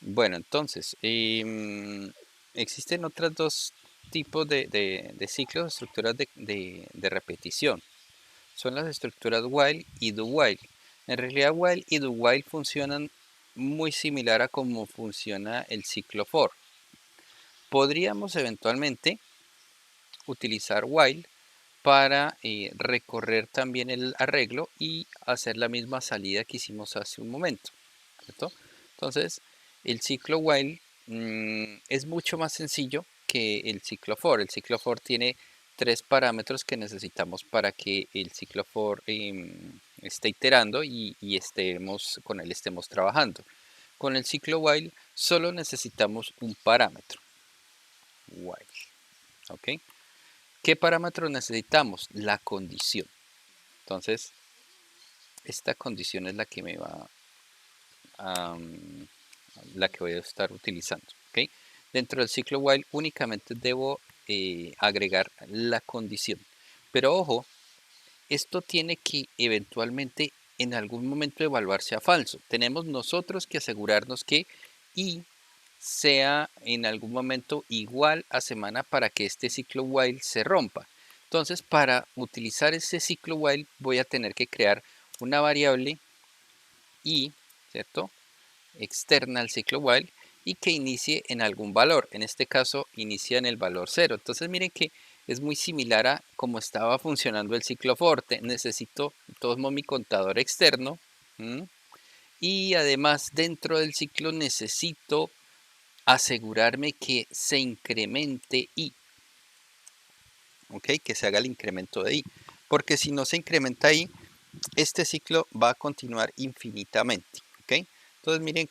Bueno, entonces, existen otros dos tipos de ciclos, estructuras de repetición. Son las estructuras while y do while. En realidad, while y do while funcionan muy similar a cómo funciona el ciclo for. Podríamos eventualmente utilizar while para recorrer también el arreglo y hacer la misma salida que hicimos hace un momento, ¿cierto? Entonces, el ciclo while es mucho más sencillo que el ciclo for. El ciclo for tiene tres parámetros que necesitamos para que el ciclo for esté iterando y con él estemos trabajando. Con el ciclo while solo necesitamos un parámetro, while, ¿ok? ¿Qué parámetro necesitamos? La condición. Entonces, esta condición es la que me va a, la que voy a estar utilizando, ¿ok? Dentro del ciclo while únicamente debo agregar la condición. Pero ojo, esto tiene que eventualmente en algún momento evaluarse a falso. Tenemos nosotros que asegurarnos que i sea en algún momento igual a semana para que este ciclo while se rompa. Entonces, para utilizar ese ciclo while voy a tener que crear una variable i, ¿cierto? Externa al ciclo while y que inicie en algún valor. En este caso, inicia en el valor 0. Entonces, miren que es muy similar a cómo estaba funcionando el ciclo for. Necesito, de todos modos, mi contador externo. Y además, dentro del ciclo necesito asegurarme que se incremente i, ¿ok? Que se haga el incremento de i, porque si no se incrementa i, este ciclo va a continuar infinitamente, ¿ok? Entonces miren,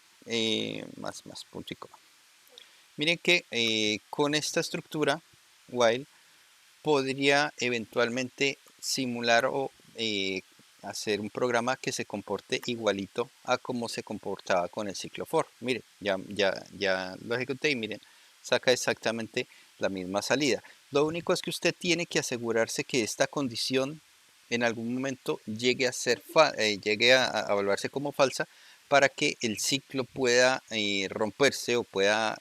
más punto y coma. Miren que con esta estructura, while, podría eventualmente simular o hacer un programa que se comporte igualito a como se comportaba con el ciclo for. Miren, ya lo ejecuté y miren, saca exactamente la misma salida. Lo único es que usted tiene que asegurarse que esta condición en algún momento llegue a evaluarse como falsa para que el ciclo pueda romperse o pueda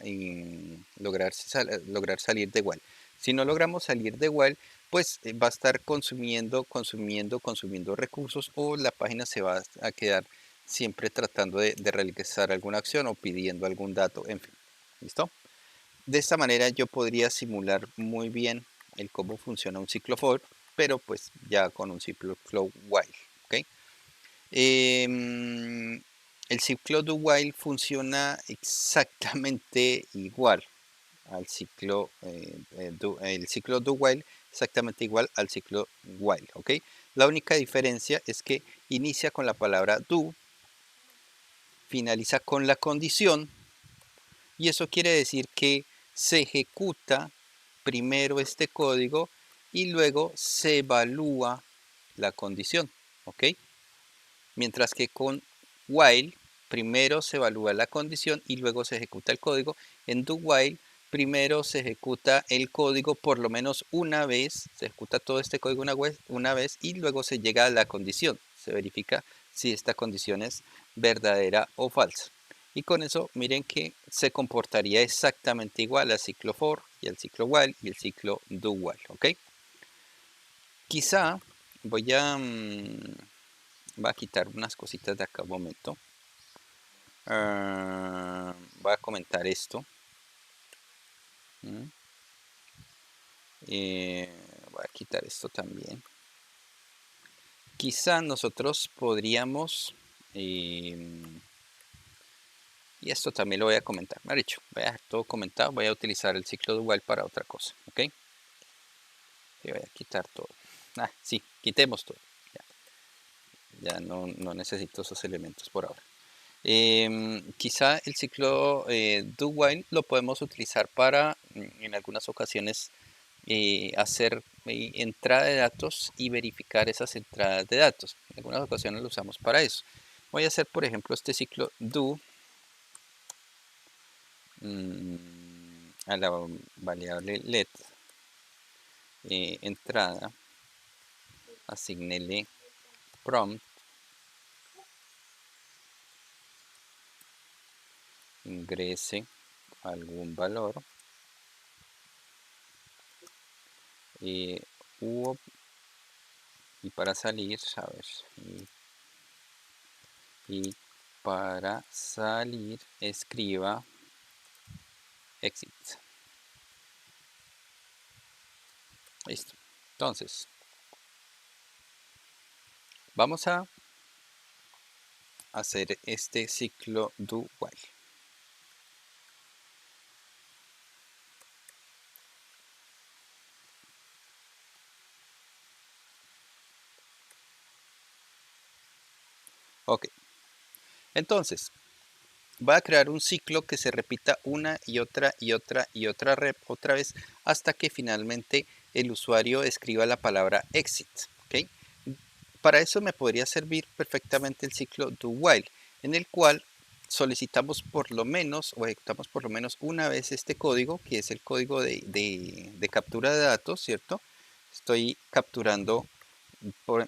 lograr salir de igual. Si no logramos salir de while, pues va a estar consumiendo recursos o la página se va a quedar siempre tratando de realizar alguna acción o pidiendo algún dato, en fin. ¿Listo? De esta manera yo podría simular muy bien el cómo funciona un ciclo for, pero pues ya con un ciclo while. ¿Ok? El ciclo do while funciona exactamente igual al ciclo, el ciclo do while exactamente igual al ciclo while, ¿ok? La única diferencia es que inicia con la palabra do, finaliza con la condición y eso quiere decir que se ejecuta primero este código y luego se evalúa la condición, ¿ok? Mientras que con while primero se evalúa la condición y luego se ejecuta el código. En do while primero se ejecuta el código por lo menos una vez, se ejecuta todo este código una vez y luego se llega a la condición. Se verifica si esta condición es verdadera o falsa. Y con eso miren que se comportaría exactamente igual al ciclo for y al ciclo while y el ciclo do while, ¿ok? Quizá voy a quitar unas cositas de acá un momento. Voy a comentar esto. Voy a quitar esto también. Quizá nosotros podríamos, y esto también lo voy a comentar, me ha dicho, voy a dejar todo comentado, voy a utilizar el ciclo de while para otra cosa, ¿ok? Y voy a quitar todo. Sí, quitemos todo. Ya no necesito esos elementos por ahora. Quizá el ciclo do while lo podemos utilizar para, en algunas ocasiones, hacer entrada de datos y verificar esas entradas de datos. En algunas ocasiones lo usamos para eso. Voy a hacer, por ejemplo, este ciclo do a la variable let entrada, asignele prompt ingrese algún valor y, y para salir, a ver, y para salir escriba exit. Listo. Entonces, vamos a hacer este ciclo do while. Ok. Entonces, va a crear un ciclo que se repita una y otra y otra y otra vez hasta que finalmente el usuario escriba la palabra exit. ¿Okay? Para eso me podría servir perfectamente el ciclo do while, en el cual solicitamos por lo menos o ejecutamos por lo menos una vez este código, que es el código de captura de datos, ¿cierto? Estoy capturando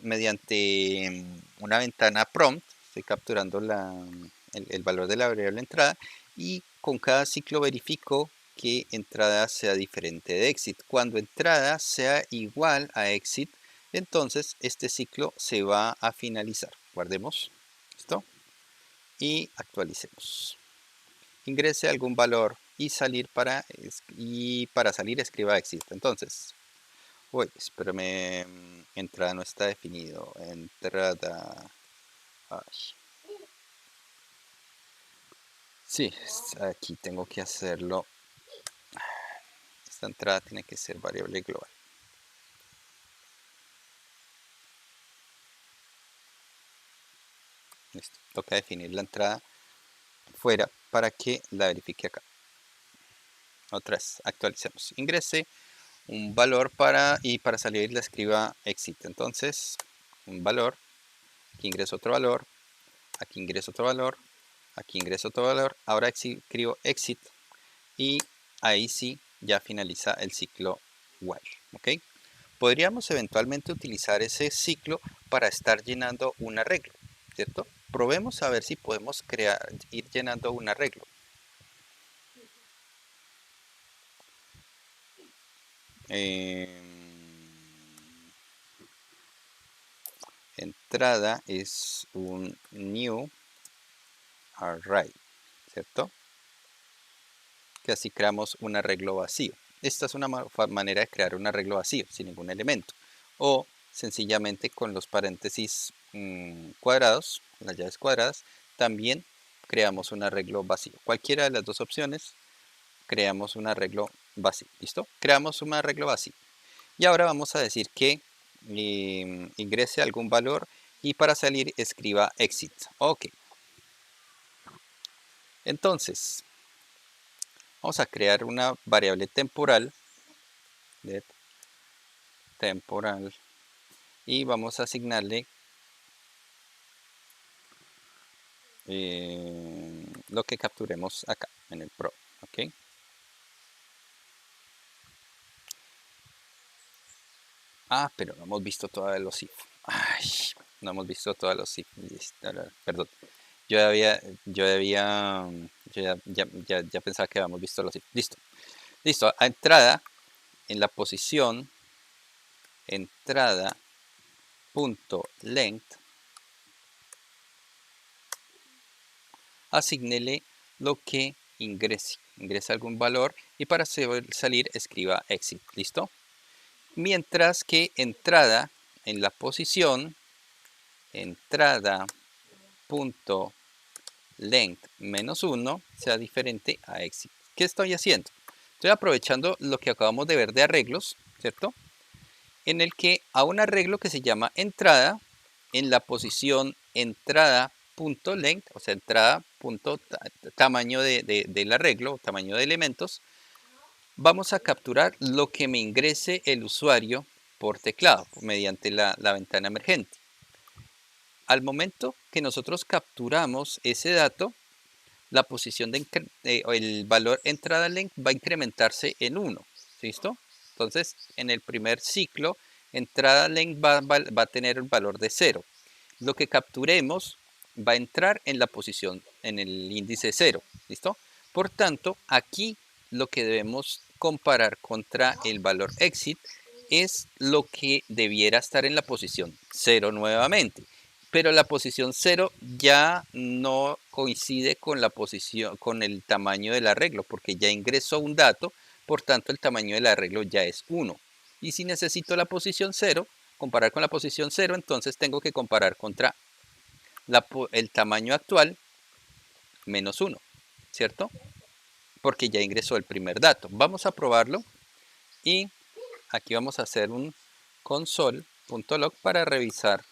mediante una ventana prompt, estoy capturando el valor de la variable entrada y con cada ciclo verifico que entrada sea diferente de exit. Cuando entrada sea igual a exit, entonces este ciclo se va a finalizar. Guardemos esto y actualicemos. Ingrese algún valor y para salir escriba exit. Entonces, uy, espérame, entrada no está definido. Entrada. Ay. Sí, aquí tengo que hacerlo. Esta entrada tiene que ser variable global. Listo. Toca definir la entrada fuera para que la verifique acá. Otra vez, actualicemos. Ingrese un valor y para salir la escriba exit. Entonces, un valor, aquí ingreso otro valor, aquí ingreso otro valor, aquí ingreso otro valor. Ahora escribo exit y ahí sí ya finaliza el ciclo while. ¿Ok? Podríamos eventualmente utilizar ese ciclo para estar llenando un arreglo, ¿cierto? Probemos a ver si podemos ir llenando un arreglo. Entrada es un new array, ¿cierto? Que así creamos un arreglo vacío. Esta es una manera de crear un arreglo vacío, sin ningún elemento. O sencillamente con los paréntesis cuadrados, las llaves cuadradas, también creamos un arreglo vacío. Cualquiera de las dos opciones, creamos un arreglo vacío. ¿Listo? Creamos un arreglo vacío. Y ahora vamos a decir que ingrese algún valor y para salir escriba exit. Ok. Entonces, vamos a crear una variable temporal. Temporal. Y vamos a asignarle lo que capturemos acá en el pro. ¿Ok? Ah, pero no hemos visto todavía los if. Ay, no hemos visto todos los if. Perdón. Yo ya pensaba que habíamos visto los if. Listo. Listo. A entrada, en la posición entrada punto length, asignele lo que ingrese. Ingresa algún valor y para salir escriba exit. ¿Listo? Mientras que entrada en la posición entrada punto length menos 1 sea diferente a exit. ¿Qué estoy haciendo? Estoy aprovechando lo que acabamos de ver de arreglos, ¿cierto? En el que a un arreglo que se llama entrada, en la posición entrada.length, o sea, entrada punto tamaño del arreglo, tamaño de elementos, vamos a capturar lo que me ingrese el usuario por teclado, mediante la ventana emergente. Al momento que nosotros capturamos ese dato, la posición el valor entrada length va a incrementarse en 1. ¿Listo? Entonces, en el primer ciclo, entrada length va a tener el valor de 0. Lo que capturemos va a entrar en la posición, en el índice 0. ¿Listo? Por tanto, aquí lo que debemos comparar contra el valor exit es lo que debiera estar en la posición 0 nuevamente. Pero la posición 0 ya no coincide con la posición, con el tamaño del arreglo, porque ya ingresó un dato, por tanto el tamaño del arreglo ya es 1. Y si necesito la posición 0, comparar con la posición 0, entonces tengo que comparar contra el tamaño actual menos 1, ¿cierto? Porque ya ingresó el primer dato. Vamos a probarlo y aquí vamos a hacer un console.log para revisar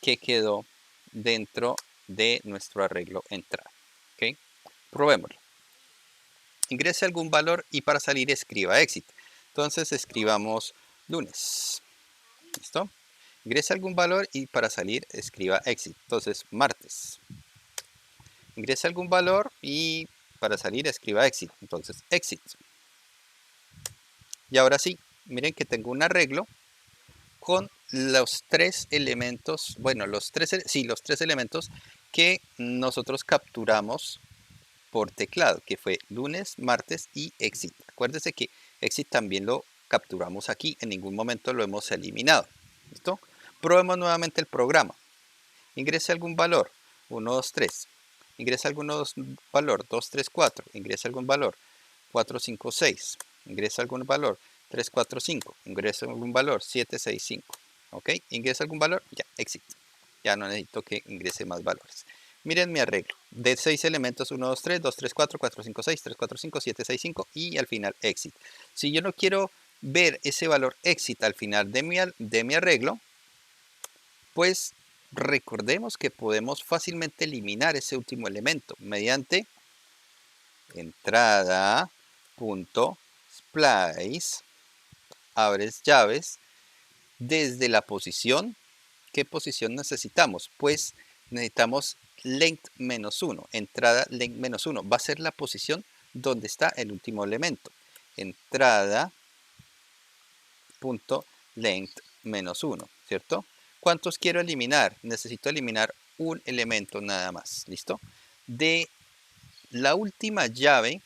qué quedó dentro de nuestro arreglo entrada. ¿Ok? Probémoslo. Ingrese algún valor y para salir escriba exit. Entonces escribamos lunes. ¿Listo? Ingrese algún valor y para salir escriba exit. Entonces martes. Ingrese algún valor y para salir escriba exit. Entonces exit. Y ahora sí, miren que tengo un arreglo con los tres elementos, bueno, los tres elementos que nosotros capturamos por teclado, que fue lunes, martes y exit. Acuérdense que exit también lo capturamos aquí, en ningún momento lo hemos eliminado. ¿Listo? Probemos nuevamente el programa. Ingrese algún valor, 1, 2, 3. Ingresa algún valor, 2, 3, 4. Ingresa algún valor, 4, 5, 6. Ingresa algún valor, 3, 4, 5. Ingresa algún valor, 7, 6, 5. ¿Ok? Ingresa algún valor, ya, exit. Ya no necesito que ingrese más valores. Miren mi arreglo. De 6 elementos, 1, 2, 3, 2, 3, 4, 4, 5, 6, 3, 4, 5, 7, 6, 5 y al final exit. Si yo no quiero ver ese valor exit al final de mi arreglo, pues recordemos que podemos fácilmente eliminar ese último elemento mediante entrada.splice, abres llaves, desde la posición. ¿Qué posición necesitamos? Pues necesitamos length menos 1, entrada length menos 1. Va a ser la posición donde está el último elemento. Entrada.length menos 1, ¿cierto? ¿Cuántos quiero eliminar? Necesito eliminar un elemento nada más, ¿listo? De la última llave, o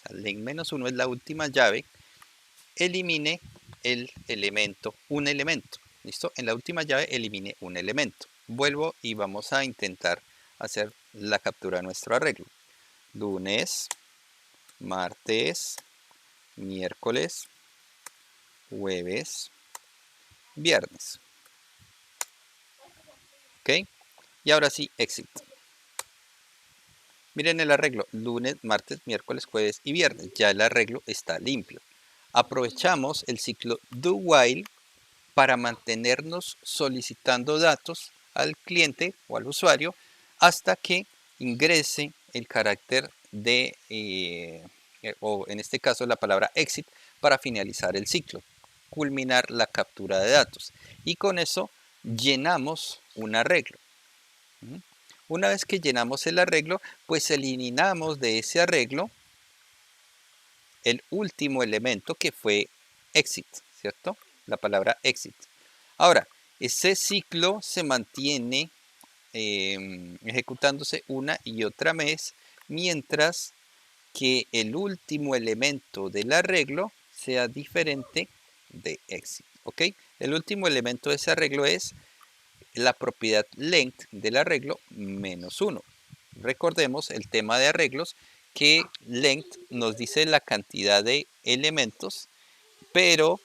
sea, length menos 1 es la última llave, elimine el elemento, un elemento, ¿listo? En la última llave elimine un elemento. Vuelvo y vamos a intentar hacer la captura de nuestro arreglo. Lunes, martes, miércoles, jueves, viernes. ¿Ok? Y ahora sí, exit. Miren el arreglo, lunes, martes, miércoles, jueves y viernes. Ya el arreglo está limpio. Aprovechamos el ciclo do while para mantenernos solicitando datos al cliente o al usuario hasta que ingrese el carácter de, o en este caso la palabra exit, para finalizar el ciclo, culminar la captura de datos. Y con eso llenamos un arreglo. Una vez que llenamos el arreglo, pues eliminamos de ese arreglo el último elemento que fue exit, ¿cierto? La palabra exit. Ahora, ese ciclo se mantiene ejecutándose una y otra vez mientras que el último elemento del arreglo sea diferente de exit. ¿Ok? El último elemento de ese arreglo es la propiedad length del arreglo menos 1. Recordemos el tema de arreglos, que length nos dice la cantidad de elementos, pero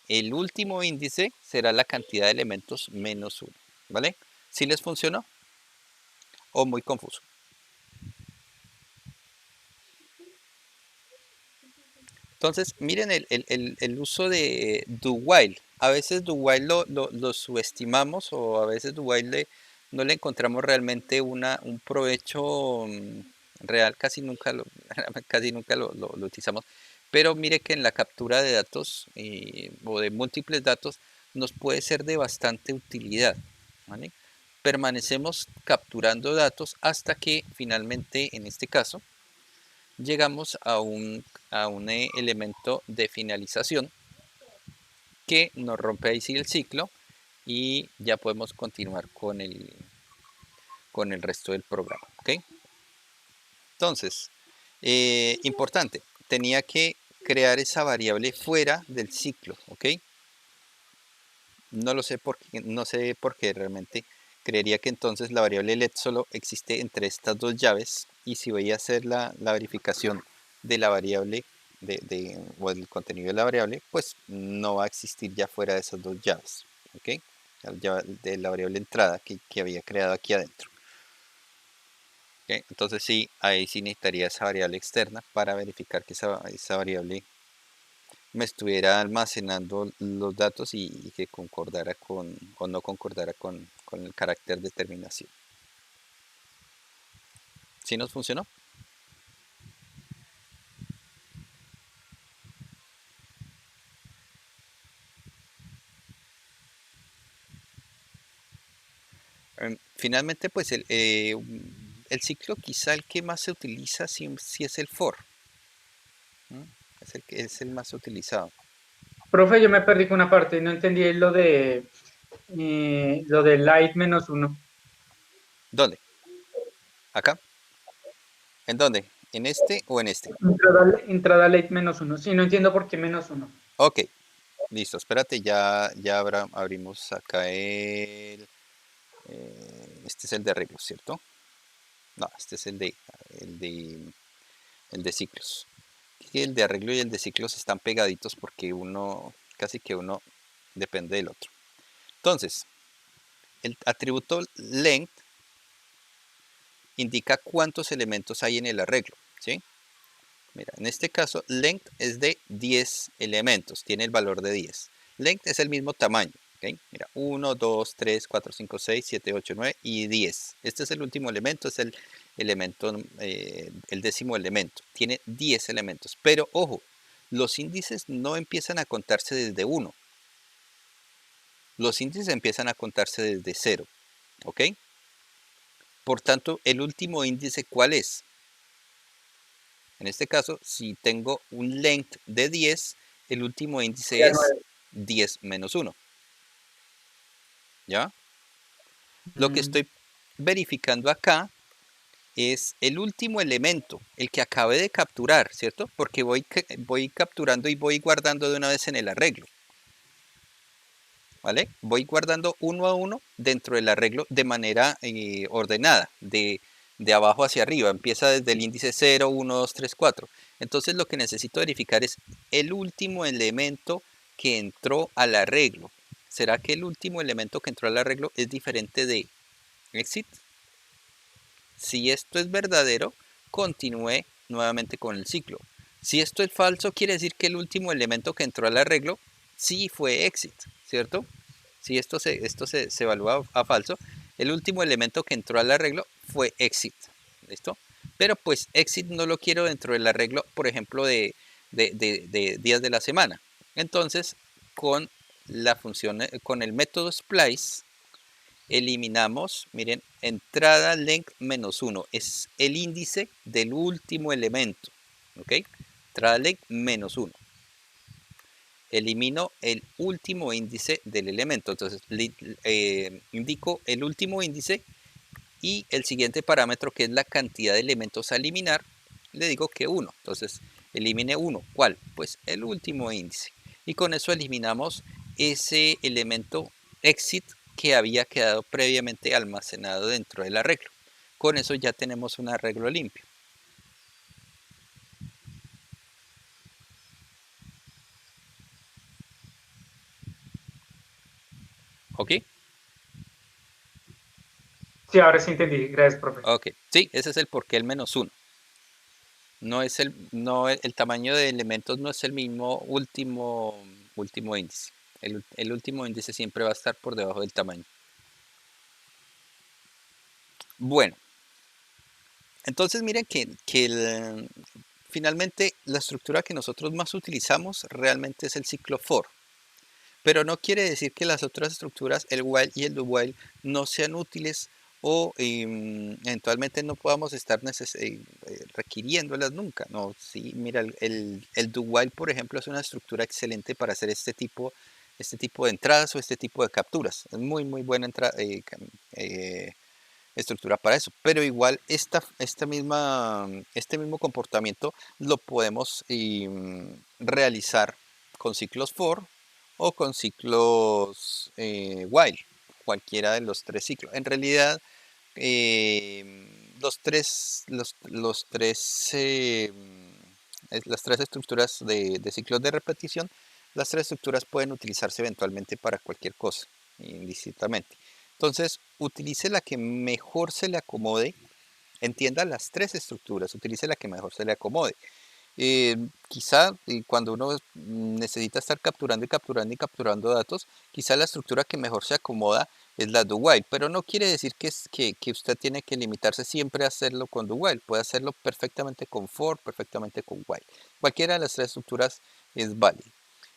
el último índice será la cantidad de elementos menos 1. ¿Vale? ¿Sí les funcionó? ¿O muy confuso? Entonces, miren el uso de do while. A veces do while lo subestimamos, o a veces do while no le encontramos realmente un provecho real, casi nunca lo utilizamos. Pero mire que en la captura de datos o de múltiples datos nos puede ser de bastante utilidad, ¿vale? Permanecemos capturando datos hasta que finalmente, en este caso, llegamos a un elemento de finalización que nos rompe ahí sí el ciclo y ya podemos continuar con el resto del programa. ¿Ok? Entonces, Importante, tenía que crear esa variable fuera del ciclo, ¿ok? No lo sé por qué, no sé por qué realmente. Creería que entonces la variable let solo existe entre estas dos llaves y si voy a hacer la verificación de la variable o del contenido de la variable, pues no va a existir ya fuera de esas dos llaves, ¿ok? De la variable entrada que había creado aquí adentro. ¿Ok? Entonces sí, ahí sí necesitaría esa variable externa para verificar que esa variable me estuviera almacenando los datos y que concordara con o no concordara con el carácter de terminación. ¿Sí nos funcionó? Finalmente, pues el ciclo quizá el que más se utiliza sí es el for. ¿No? Es el que es el más utilizado. Profe, yo me perdí con una parte, no entendí lo de light -1. ¿Dónde? ¿Acá? ¿En dónde? ¿En este o en este? Entrada light -1. Sí, no entiendo por qué -1. Ok, listo. Espérate, ya abrimos acá este es el de arreglos, ¿cierto? No, este es el de, el de ciclos. Y el de arreglo y el de ciclos están pegaditos porque casi que uno depende del otro. Entonces, el atributo length indica cuántos elementos hay en el arreglo, ¿sí? Mira, en este caso, length es de 10 elementos, tiene el valor de 10. Length es el mismo tamaño, ¿ok? Mira, 1, 2, 3, 4, 5, 6, 7, 8, 9 y 10. Este es el último elemento, es el elemento, el décimo elemento. Tiene 10 elementos, pero ojo, los índices no empiezan a contarse desde 1. Los índices empiezan a contarse desde 0, ¿ok? Por tanto, el último índice, ¿cuál es? En este caso, si tengo un length de 10, el último índice es 10 menos 1. ¿Ya? Lo que Mm, estoy verificando acá es el último elemento, el que acabé de capturar, ¿cierto? Porque voy capturando y voy guardando de una vez en el arreglo. ¿Vale? Voy guardando uno a uno dentro del arreglo de manera ordenada, de abajo hacia arriba. Empieza desde el índice 0, 1, 2, 3, 4. Entonces lo que necesito verificar es el último elemento que entró al arreglo. ¿Será que el último elemento que entró al arreglo es diferente de exit? Si esto es verdadero, continúe nuevamente con el ciclo. Si esto es falso, quiere decir que el último elemento que entró al arreglo sí fue exit, ¿cierto? Si esto se evalúa a falso, el último elemento que entró al arreglo fue exit, ¿listo? Pero pues exit no lo quiero dentro del arreglo, por ejemplo, de días de la semana. Entonces, con la función, con el método splice, eliminamos, miren, entrada length menos 1, es el índice del último elemento, ¿ok? Entrada length menos 1. Elimino el último índice del elemento, entonces indico el último índice y el siguiente parámetro que es la cantidad de elementos a eliminar, le digo que 1, entonces elimine 1, ¿cuál? Pues el último índice. Y con eso eliminamos ese elemento exit que había quedado previamente almacenado dentro del arreglo. Con eso ya tenemos un arreglo limpio. ¿Ok? sí, ahora sí entendí. Gracias, profe. Ok. Sí, ese es el porqué el menos 1. No el tamaño de elementos no es el mismo último índice. El último índice siempre va a estar por debajo del tamaño. Bueno, entonces miren que finalmente la estructura que nosotros más utilizamos realmente es el ciclo for. Pero no quiere decir que las otras estructuras, el while y el do while, no sean útiles o eventualmente no podamos estar requiriéndolas nunca. No, sí, mira, el do while, por ejemplo, es una estructura excelente para hacer este tipo de entradas o este tipo de capturas. Es muy, muy buena estructura para eso. Pero igual este mismo comportamiento lo podemos realizar con ciclos for o con ciclos while, cualquiera de los tres ciclos. En realidad, las tres estructuras de ciclos de repetición, las tres estructuras pueden utilizarse eventualmente para cualquier cosa, indistintamente. Entonces, utilice la que mejor se le acomode, entienda las tres estructuras, utilice la que mejor se le acomode. Quizá cuando uno necesita estar capturando y capturando y capturando datos, quizá la estructura que mejor se acomoda es la do while, pero no quiere decir que usted tiene que limitarse siempre a hacerlo con do while, puede hacerlo perfectamente con for, perfectamente con while. Cualquiera de las tres estructuras es válida.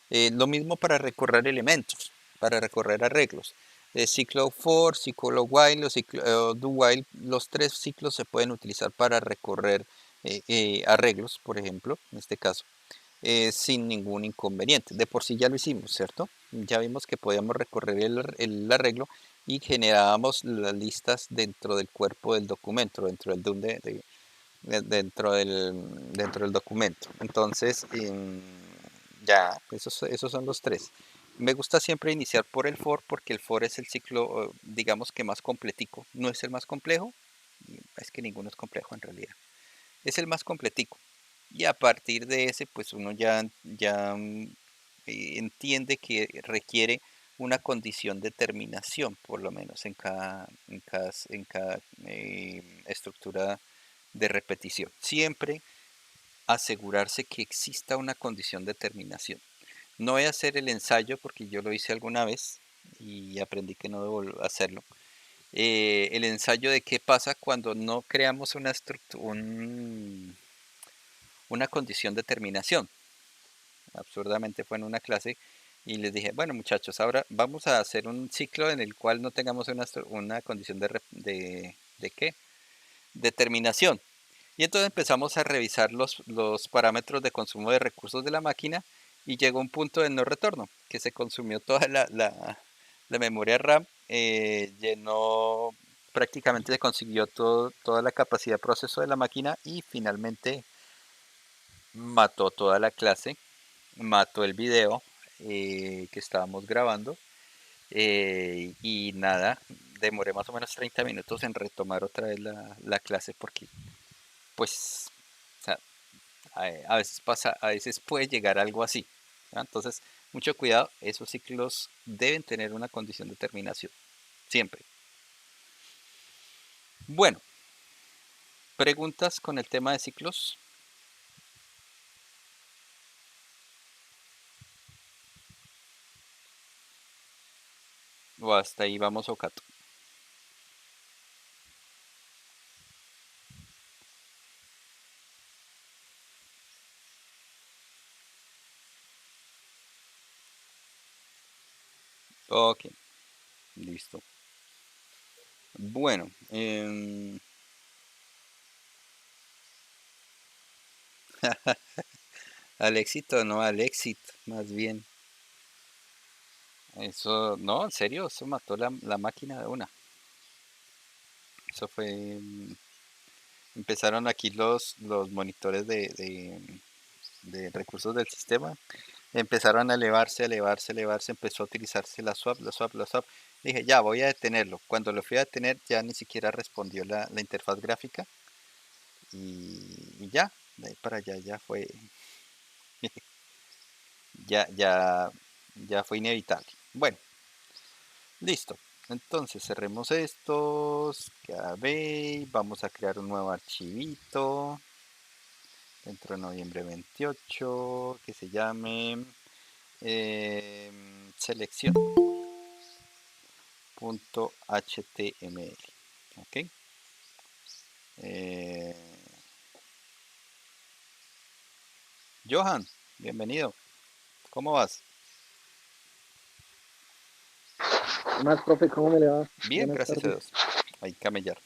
Lo mismo para recorrer elementos, para recorrer arreglos. Ciclo for, ciclo while o ciclo do while, los tres ciclos se pueden utilizar para recorrer arreglos, por ejemplo, en este caso, sin ningún inconveniente. De por sí ya lo hicimos, ¿cierto? Ya vimos que podíamos recorrer el arreglo y generábamos las listas dentro del cuerpo del documento, dentro del documento. Entonces, ya, esos son los tres. Me gusta siempre iniciar por el for porque el for es el ciclo, digamos que más completico. No es el más complejo, es que ninguno es complejo en realidad. Es el más completico. Y a partir de ese, pues uno ya entiende que requiere una condición de terminación, por lo menos en cada estructura de repetición. Siempre asegurarse que exista una condición de terminación. No voy a hacer el ensayo porque yo lo hice alguna vez y aprendí que no debo hacerlo. El ensayo de qué pasa cuando no creamos una condición de terminación. Absurdamente fue en una clase y les dije, bueno muchachos, ahora vamos a hacer un ciclo en el cual no tengamos una condición de ¿qué? De terminación. Y entonces empezamos a revisar los parámetros de consumo de recursos de la máquina y llegó un punto de no retorno, que se consumió toda la memoria RAM, llenó, prácticamente se consiguió toda la capacidad de proceso de la máquina y finalmente mató toda la clase, mató el video que estábamos grabando y nada, demoré más o menos 30 minutos en retomar otra vez la clase porque pues o sea, a veces pasa, a veces puede llegar algo así. ¿Ya? Entonces, mucho cuidado, esos ciclos deben tener una condición de terminación, siempre. Bueno, preguntas con el tema de ciclos. O hasta ahí vamos, Okato. Ok, listo. Bueno, al éxito, no al éxito, más bien. Eso, no, en serio, eso mató la máquina de una. Eso fue. Empezaron aquí los monitores de recursos del sistema. Empezaron a elevarse, elevarse, elevarse. Empezó a utilizarse la swap, la swap, la swap. Dije, ya, voy a detenerlo. Cuando lo fui a detener, ya ni siquiera respondió la interfaz gráfica. Y ya, de ahí para allá ya fue. Ya, ya, ya fue inevitable. Bueno, listo. Entonces cerremos estos. KB. Vamos a crear un nuevo archivito dentro de noviembre 28 que se llame selección.html. Ok. Eh, Johan, bienvenido. ¿Cómo vas? ¿Qué más, profe? ¿Cómo me le va? Bien, Buenas gracias a tardes. Dios. Ahí camellar.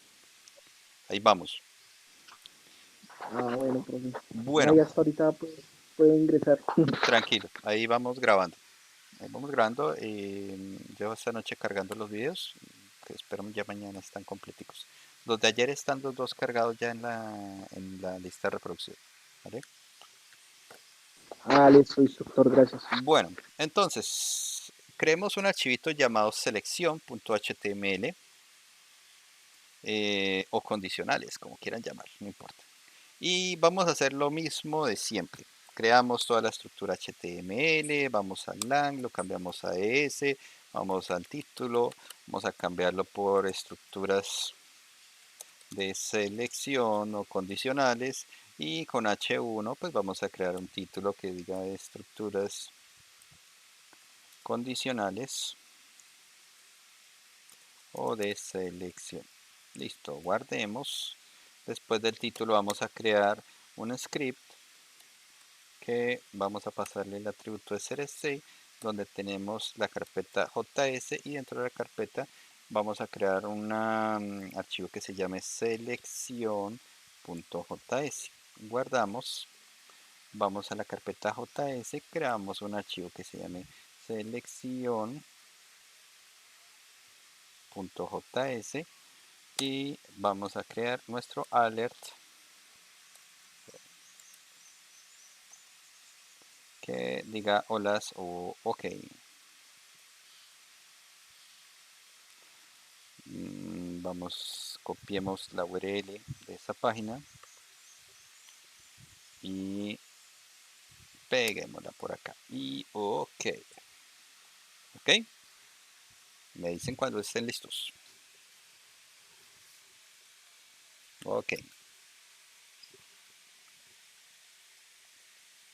Ahí vamos. Bueno, profe. No, Bueno, ya hasta ahorita pues, puedo ingresar. tranquilo. Ahí vamos grabando. Ahí vamos grabando. Llevo esta noche cargando los videos, que espero ya mañana están completicos. Los de ayer están los dos cargados ya en la lista de reproducción. ¿Vale? Ah, listo, instructor, gracias. Bueno, entonces, creemos un archivito llamado selección.html o condicionales, como quieran llamar, no importa. Y vamos a hacer lo mismo de siempre. Creamos toda la estructura HTML, vamos al lang, lo cambiamos a ES, vamos al título, vamos a cambiarlo por estructuras de selección o condicionales y con H1 pues vamos a crear un título que diga estructuras condicionales o de selección. Listo, guardemos. Después del título vamos a crear un script que vamos a pasarle el atributo src donde tenemos la carpeta js y dentro de la carpeta vamos a crear un archivo que se llame selección.js. Guardamos, vamos a la carpeta js, creamos un archivo que se llame selección.js y vamos a crear nuestro alert que diga holas o ok. Vamos, copiemos la URL de esa página y peguémosla por acá y ok. Ok, me dicen cuando estén listos. Ok,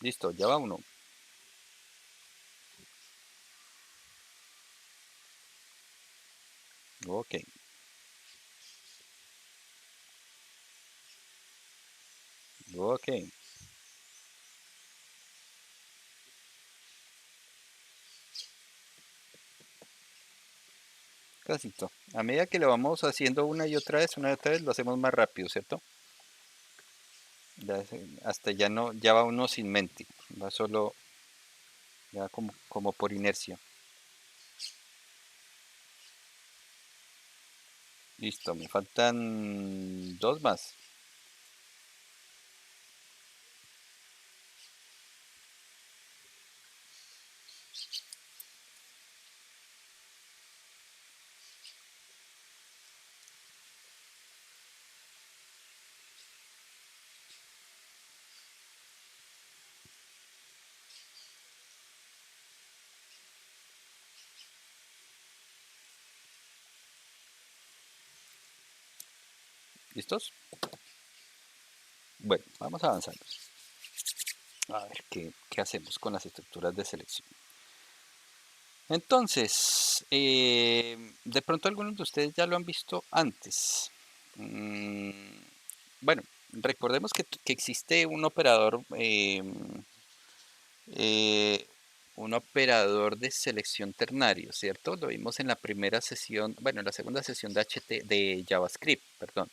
listo, ya va uno. Ok, ok. Casito. A medida que lo vamos haciendo una y otra vez, lo hacemos más rápido, ¿cierto? Ya, hasta ya no, ya va uno sin mente, va solo, ya como por inercia. Listo, me faltan dos más. ¿Listos? Bueno, vamos avanzando. A ver qué hacemos con las estructuras de selección. Entonces, de pronto algunos de ustedes ya lo han visto antes. Bueno, recordemos que existe eh, un operador de selección ternario, ¿cierto? Lo vimos en la primera sesión, bueno, en la segunda sesión de JavaScript, perdón,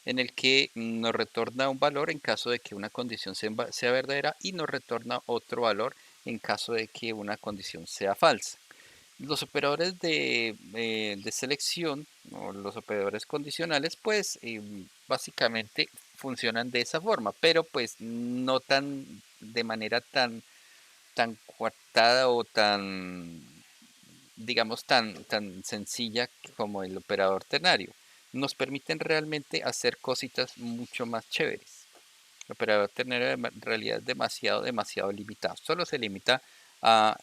en el que nos retorna un valor en caso de que una condición sea verdadera y nos retorna otro valor en caso de que una condición sea falsa. Los operadores de selección o los operadores condicionales, pues básicamente funcionan de esa forma, pero pues no tan de manera tan coartada o tan, digamos, tan sencilla como el operador ternario. Nos permiten realmente hacer cositas mucho más chéveres. El operador ternario en realidad es demasiado limitado. Solo se limita a,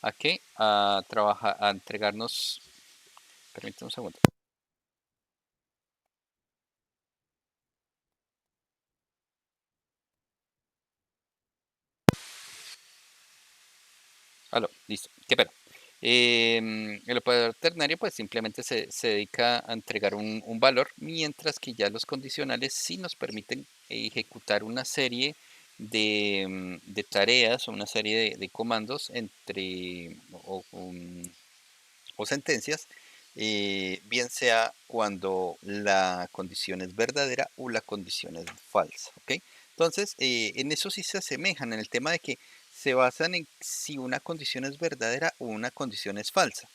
¿a qué? A trabajar, a entregarnos. Permítame un segundo. Aló, listo. Qué pena. El operador ternario pues simplemente se dedica a entregar un valor, mientras que ya los condicionales sí nos permiten ejecutar una serie de tareas o una serie de comandos o sentencias, bien sea cuando la condición es verdadera o la condición es falsa. ¿Ok? Entonces, en eso sí se asemejan, en el tema de que se basan en si una condición es verdadera o una condición es falsa.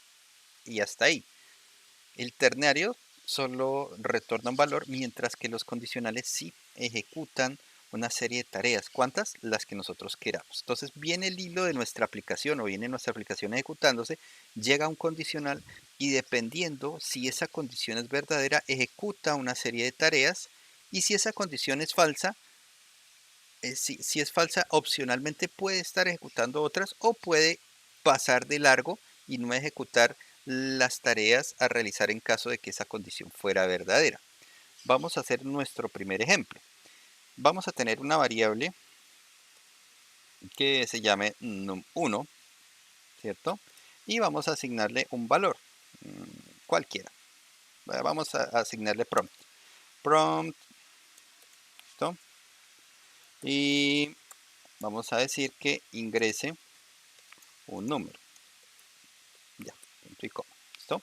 Y hasta ahí. El ternario solo retorna un valor, mientras que los condicionales sí ejecutan una serie de tareas. ¿Cuántas? Las que nosotros queramos. Entonces viene el hilo de nuestra aplicación o viene nuestra aplicación ejecutándose, llega un condicional y dependiendo si esa condición es verdadera, ejecuta una serie de tareas y si esa condición es falsa, si es falsa, opcionalmente puede estar ejecutando otras o puede pasar de largo y no ejecutar las tareas a realizar en caso de que esa condición fuera verdadera. Vamos a hacer nuestro primer ejemplo. Vamos a tener una variable que se llame num1, ¿cierto? Y vamos a asignarle un valor, cualquiera. Vamos a asignarle prompt. Prompt, ¿listo? Y vamos a decir que ingrese un número. Ya, punto y coma. ¿Listo?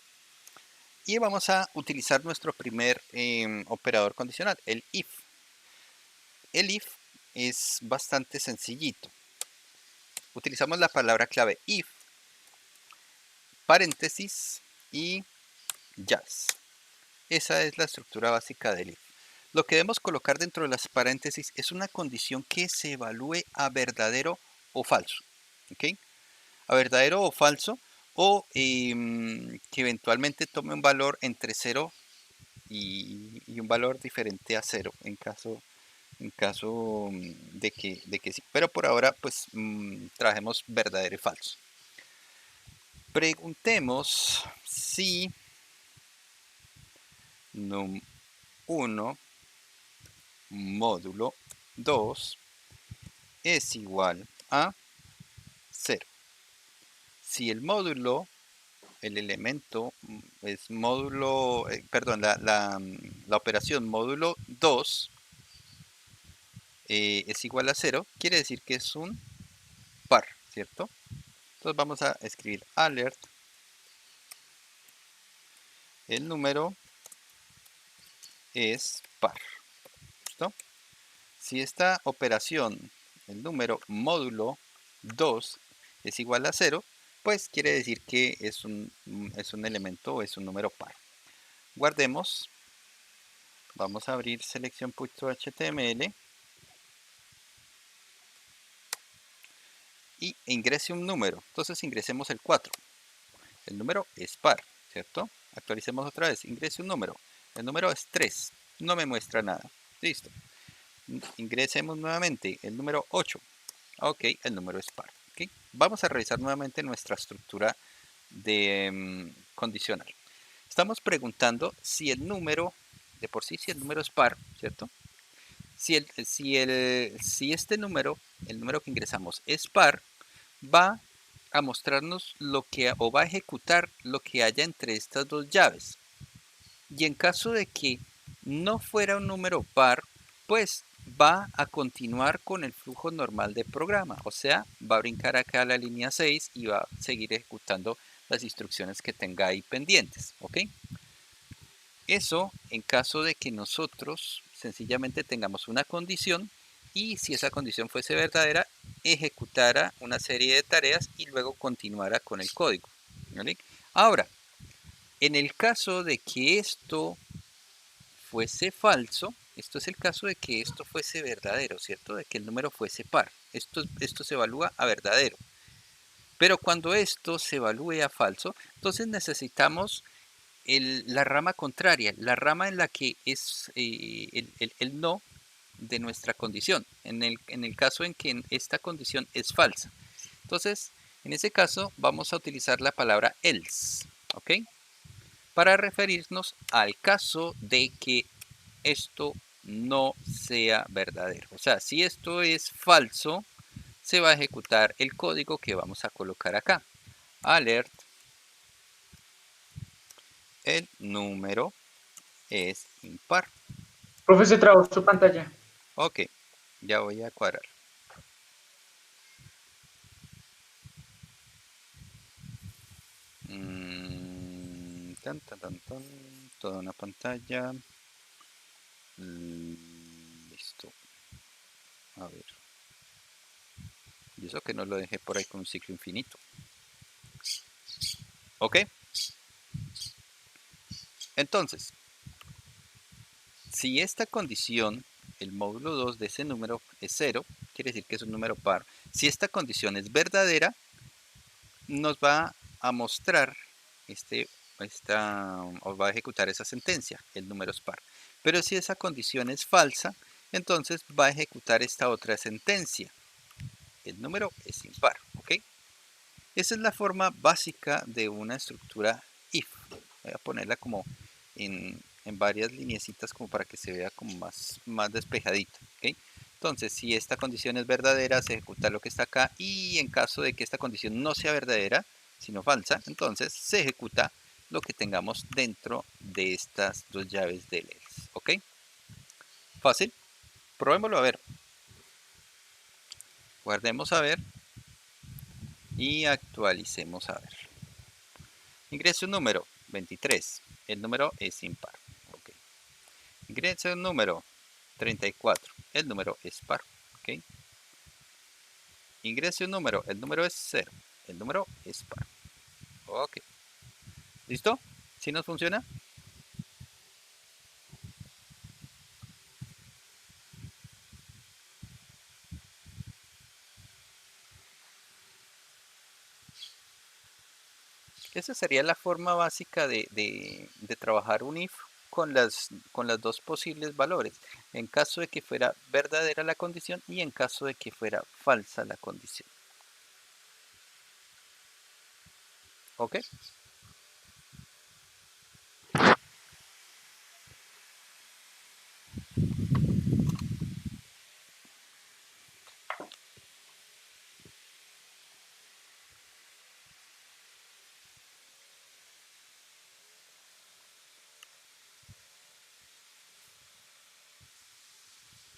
Y vamos a utilizar nuestro primer operador condicional, el if. El if es bastante sencillito. Utilizamos la palabra clave if, paréntesis y jazz. Esa es la estructura básica del if. Lo que debemos colocar dentro de las paréntesis es una condición que se evalúe a verdadero o falso. ¿Ok? A verdadero o falso, o que eventualmente tome un valor entre 0 y un valor diferente a 0 en caso de que sí. Pero por ahora, pues trabajemos verdadero y falso. Preguntemos si num1 módulo 2 es igual a 0. Si el módulo, el elemento es módulo, perdón, la operación módulo 2 es igual a 0, quiere decir que es un par, ¿cierto? Entonces vamos a escribir alert, el número es par, ¿listo? Si esta operación, el número módulo 2 es igual a 0, pues quiere decir que es un elemento o es un número par. Guardemos, vamos a abrir selección.html y ingrese un número. Entonces ingresemos el 4. El número es par, ¿cierto? Actualicemos otra vez, ingrese un número. El número es 3, no me muestra nada. Listo. Ingresemos nuevamente el número 8. Ok, el número es par. ¿Okay? Vamos a revisar nuevamente nuestra estructura de condicional. Estamos preguntando si el número, de por sí, si el número es par, ¿cierto? Si este número, el número que ingresamos es par, va a mostrarnos lo que, o va a ejecutar lo que haya entre estas dos llaves. Y en caso de que no fuera un número par, pues va a continuar con el flujo normal del programa. O sea, va a brincar acá a la línea 6 y va a seguir ejecutando las instrucciones que tenga ahí pendientes. ¿Ok? Eso en caso de que nosotros sencillamente tengamos una condición y si esa condición fuese verdadera, ejecutara una serie de tareas y luego continuara con el código. ¿Vale? Ahora, en el caso de que esto fuese falso, esto es el caso de que esto fuese verdadero, ¿cierto? De que el número fuese par. Esto se evalúa a verdadero. Pero cuando esto se evalúe a falso, entonces necesitamos la rama contraria, la rama en la que es el no de nuestra condición, en el caso en que esta condición es falsa. Entonces, en ese caso vamos a utilizar la palabra else, ¿ok? Para referirnos al caso de que esto no sea verdadero. O sea, si esto es falso, se va a ejecutar el código que vamos a colocar acá. Alert, el número es impar. Profe, se trabó su pantalla. Ok, ya voy a cuadrar. Toda una pantalla. Listo. A ver. Y eso que no lo dejé por ahí con un ciclo infinito. Ok. Entonces, Si esta condición, el módulo 2 de ese número es 0, quiere decir que es un número par. Si esta condición es verdadera, nos va a mostrar o va a ejecutar esa sentencia, el número es par. Pero si esa condición es falsa, entonces va a ejecutar esta otra sentencia, el número es impar, ¿ok? Esa es la forma básica de una estructura if. Voy a ponerla como en varias lineecitas como para que se vea como más despejadita, ¿ok? Entonces, si esta condición es verdadera, se ejecuta lo que está acá, y en caso de que esta condición no sea verdadera, sino falsa, entonces se ejecuta lo que tengamos dentro de estas dos llaves del else, ¿ok? Fácil. Probémoslo a ver. Guardemos a ver y actualicemos a ver. Ingrese un número, 23. El número es impar. Okay. Ingrese un número, 34. El número es par. Okay. Ingrese un número, el número es 0. El número es par. Ok. ¿Listo? ¿Sí nos funciona? Esa sería la forma básica de trabajar un if con las dos posibles valores. En caso de que fuera verdadera la condición y en caso de que fuera falsa la condición. ¿Ok?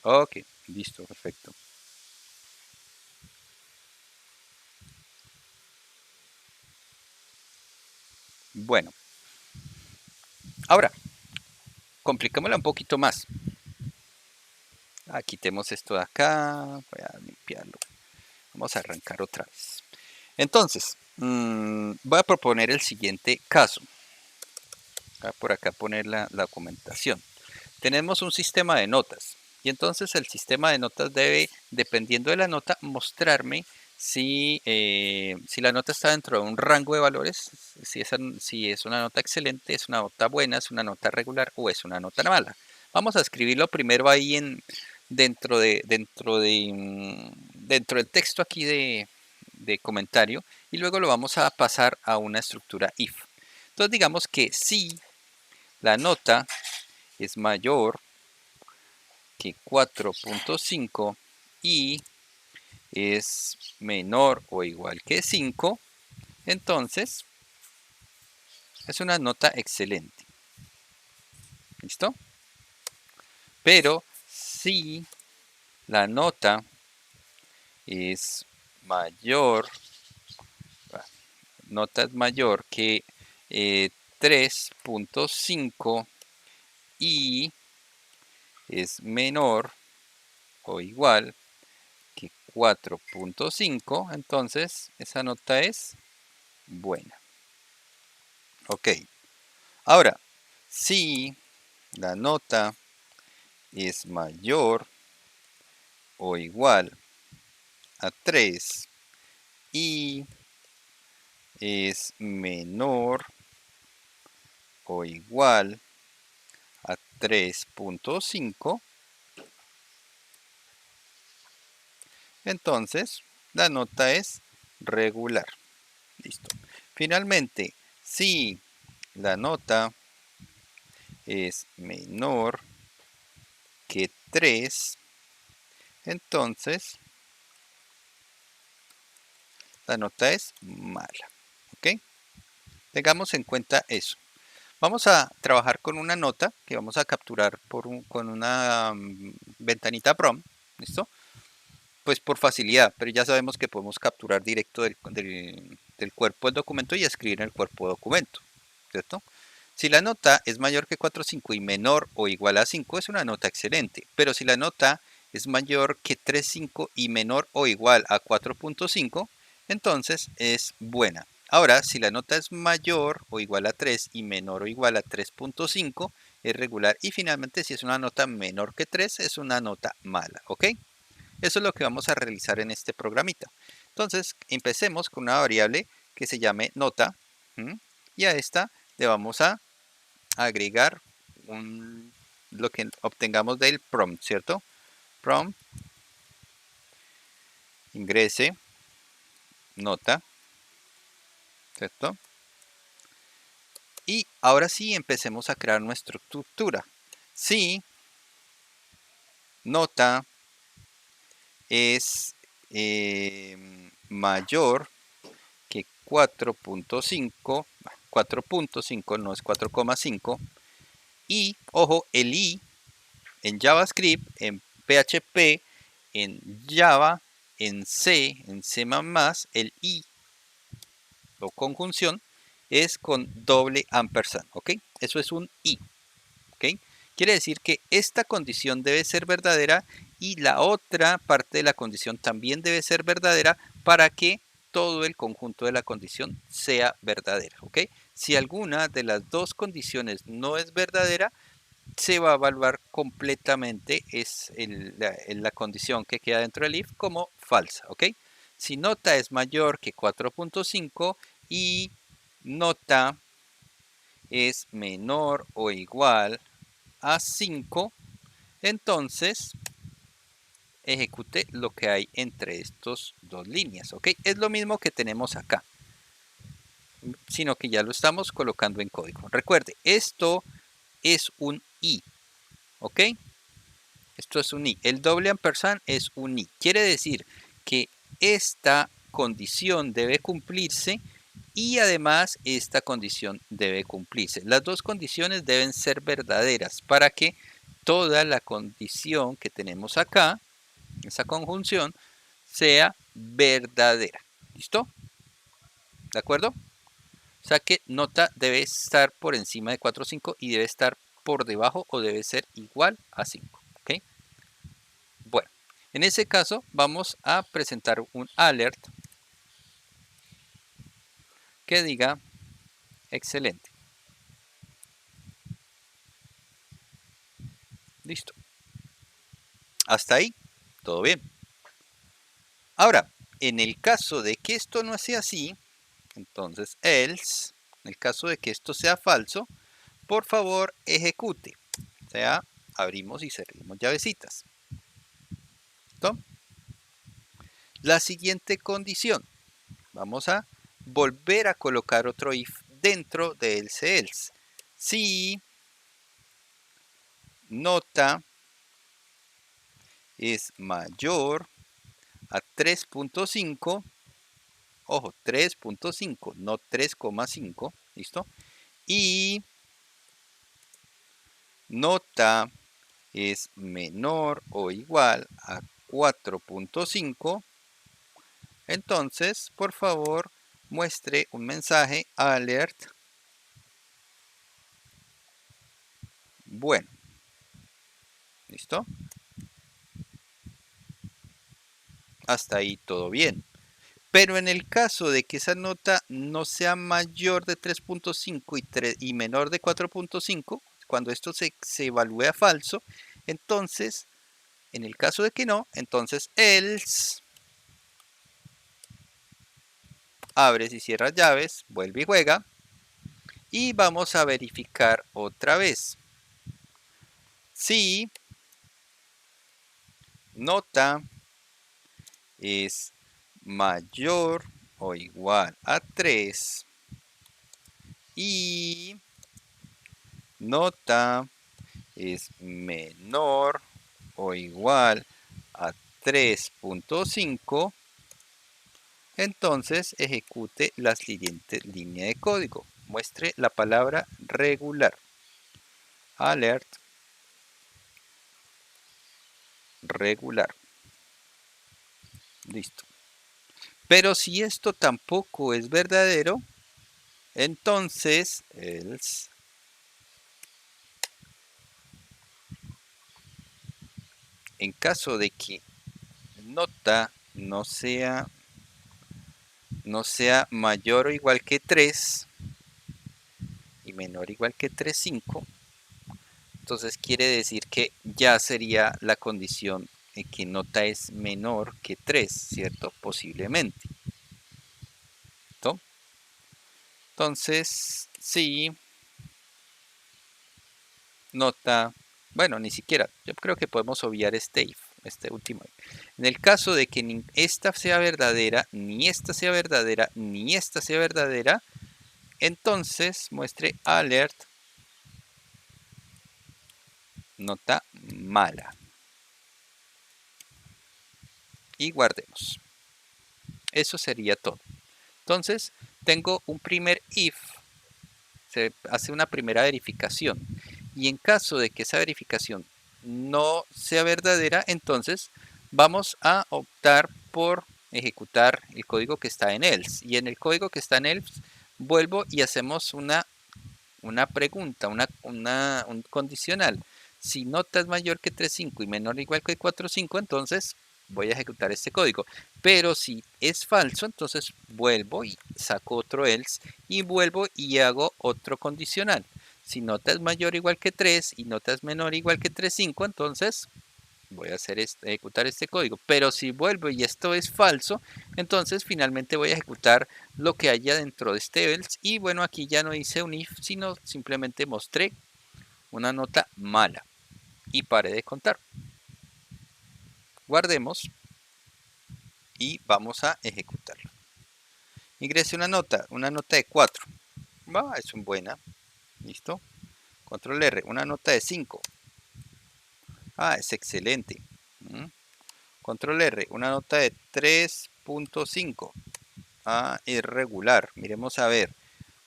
Ok, listo, perfecto. Bueno, ahora, complicémosla un poquito más. Quitemos esto de acá, voy a limpiarlo. Vamos a arrancar otra vez. Entonces, voy a proponer el siguiente caso. Voy a por acá poner la documentación. Tenemos un sistema de notas y entonces el sistema de notas debe, dependiendo de la nota, mostrarme si la nota está dentro de un rango de valores, si es una nota excelente, es una nota buena, es una nota regular o es una nota mala. Vamos a escribirlo primero ahí dentro del texto aquí de comentario y luego lo vamos a pasar a una estructura if. Entonces digamos que si la nota es mayor que 4.5 y es menor o igual que 5, entonces es una nota excelente. ¿Listo? Pero si la nota es mayor, que 3.5 y es menor o igual que 4.5, entonces esa nota es buena. Ok. Ahora, si la nota es mayor o igual a 3 y es menor o igual a 3.5, entonces la nota es regular. Listo. Finalmente, si la nota es menor que 3, entonces la nota es mala. ¿Ok? Tengamos en cuenta eso. Vamos a trabajar con una nota que vamos a capturar con una ventanita prompt. ¿Listo? Pues por facilidad, pero ya sabemos que podemos capturar directo del cuerpo del documento y escribir en el cuerpo de documento. ¿Cierto? Si la nota es mayor que 4.5 y menor o igual a 5, es una nota excelente. Pero si la nota es mayor que 3.5 y menor o igual a 4.5, entonces es buena. Ahora, si la nota es mayor o igual a 3 y menor o igual a 3.5, es regular. Y finalmente, si es una nota menor que 3, es una nota mala, ¿ok? Eso es lo que vamos a realizar en este programita. Entonces, empecemos con una variable que se llame nota. Y a esta le vamos a agregar lo que obtengamos del prompt, ¿cierto? Prompt, ingrese, nota, ¿cierto? Y ahora sí empecemos a crear nuestra estructura. Si nota es mayor que 4.5, 4.5 no es 4,5, y ojo, el i en JavaScript, en PHP, en Java, en C, el i o conjunción es con doble ampersand, ¿ok? Eso es un i, ¿ok? Quiere decir que esta condición debe ser verdadera y la otra parte de la condición también debe ser verdadera para que todo el conjunto de la condición sea verdadera, ¿ok? Si alguna de las dos condiciones no es verdadera, se va a evaluar completamente la condición que queda dentro del if como falsa, ¿ok? Si nota es mayor que 4.5 y nota es menor o igual a 5, entonces ejecute lo que hay entre estas dos líneas, ¿ok? Es lo mismo que tenemos acá, sino que ya lo estamos colocando en código. Recuerde, esto es un i, ¿ok? Esto es un i. El doble ampersand es un i. Quiere decir que esta condición debe cumplirse y además esta condición debe cumplirse. Las dos condiciones deben ser verdaderas para que toda la condición que tenemos acá, esa conjunción, sea verdadera. ¿Listo? ¿De acuerdo? O sea que nota debe estar por encima de 4,5 y debe estar por debajo o debe ser igual a 5. ¿Ok? Bueno, en ese caso vamos a presentar un alert que diga excelente. Listo. Hasta ahí, todo bien. Ahora, en el caso de que esto no sea así, entonces else, en el caso de que esto sea falso, por favor ejecute. O sea, abrimos y cerramos llavecitas. ¿Listo? La siguiente condición. Vamos a volver a colocar otro if dentro de else. Si nota es mayor a 3.5, ojo, 3.5, no 3,5, ¿listo? Y nota es menor o igual a 4.5, entonces, por favor, muestre un mensaje alert. Bueno, ¿listo? Hasta ahí todo bien. Pero en el caso de que esa nota no sea mayor de 3.5 y menor de 4.5, cuando esto se evalúe a falso, entonces, en el caso de que no, entonces else, abres y cierras llaves, vuelve y juega, y vamos a verificar otra vez. Si nota es mayor o igual a 3 y nota es menor o igual a 3.5, entonces ejecute la siguiente línea de código. Muestre la palabra regular. Alert regular. Listo. Pero si esto tampoco es verdadero, entonces else, en caso de que nota no sea mayor o igual que 3 y menor o igual que 3,5, entonces quiere decir que ya sería la condición en que nota es menor que 3, ¿cierto? Posiblemente. ¿Listo? Entonces, sí, nota, bueno, ni siquiera, yo creo que podemos obviar este if, este último if. En el caso de que ni esta sea verdadera, ni esta sea verdadera, ni esta sea verdadera, entonces muestre alert nota mala. Y guardemos. Eso sería todo. Entonces, tengo un primer if, se hace una primera verificación. Y en caso de que esa verificación no sea verdadera, entonces vamos a optar por ejecutar el código que está en else. Y en el código que está en else, vuelvo y hacemos una pregunta, un condicional. Si nota es mayor que 3.5 y menor o igual que 4.5, entonces voy a ejecutar este código. Pero si es falso, entonces vuelvo y saco otro else y vuelvo y hago otro condicional. Si nota es mayor o igual que 3 y nota es menor o igual que 3.5, entonces voy a ejecutar este código. Pero si vuelvo y esto es falso, entonces finalmente voy a ejecutar lo que haya dentro de este else. Y bueno, aquí ya no hice un if, sino simplemente mostré una nota mala. Y paré de contar. Guardemos y vamos a ejecutarlo. Ingrese una nota de 4. Es una buena. Listo. Control R, una nota de 5. Es excelente. Control R, una nota de 3.5. Irregular. Miremos a ver.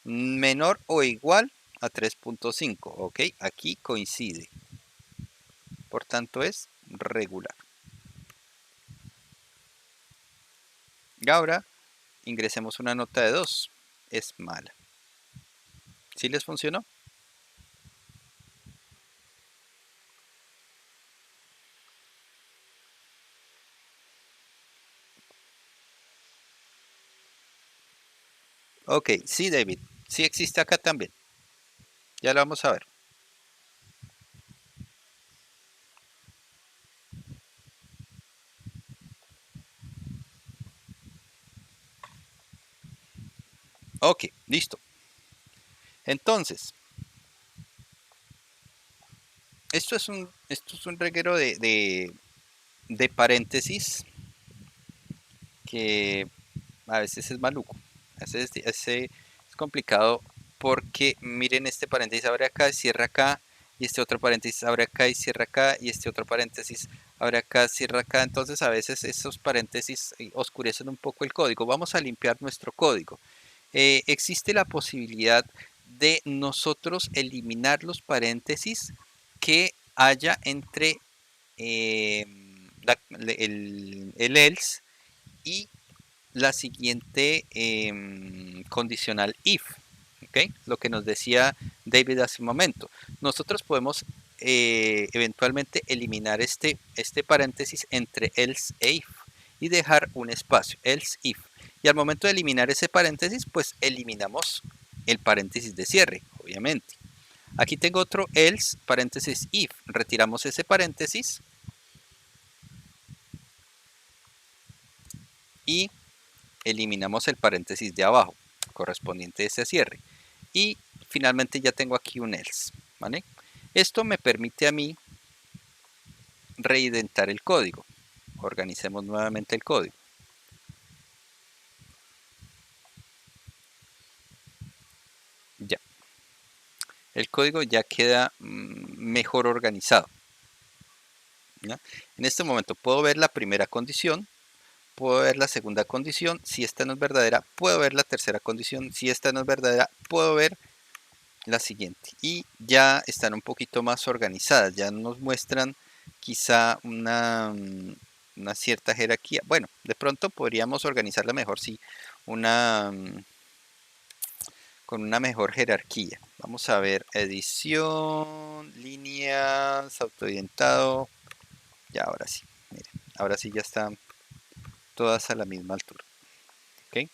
Menor o igual a 3.5. Ok, aquí coincide. Por tanto es regular. Y ahora ingresemos una nota de 2. Es mala. ¿Sí les funcionó? Ok, sí, David. Sí existe acá también. Ya lo vamos a ver. Ok, listo. Entonces, esto es un reguero de paréntesis que a veces es maluco. A veces es complicado porque miren, este paréntesis abre acá, cierra acá, y este otro paréntesis abre acá y cierra acá, y este otro paréntesis abre acá, cierra acá. Entonces a veces esos paréntesis oscurecen un poco el código. Vamos a limpiar nuestro código. Existe la posibilidad de nosotros eliminar los paréntesis que haya entre el else y la siguiente condicional if. ¿Okay? Lo que nos decía David hace un momento. Nosotros podemos eventualmente eliminar este paréntesis entre else e if y dejar un espacio, else if. Y al momento de eliminar ese paréntesis, pues eliminamos el paréntesis de cierre, obviamente. Aquí tengo otro else, paréntesis if. Retiramos ese paréntesis y eliminamos el paréntesis de abajo, correspondiente a ese cierre. Y finalmente ya tengo aquí un else, ¿vale? Esto me permite a mí reindentar el código. Organicemos nuevamente el código. Ya. El código ya queda mejor organizado. ¿Ya? En este momento puedo ver la primera condición, puedo ver la segunda condición. Si esta no es verdadera, puedo ver la tercera condición. Si esta no es verdadera, puedo ver la siguiente. Y ya están un poquito más organizadas. Ya nos muestran quizá una cierta jerarquía. Bueno, de pronto podríamos organizarla mejor si con una mejor jerarquía. Vamos a ver edición, líneas, autoorientado. Ya, ahora sí. Miren, ahora sí ya están todas a la misma altura. ¿Ok?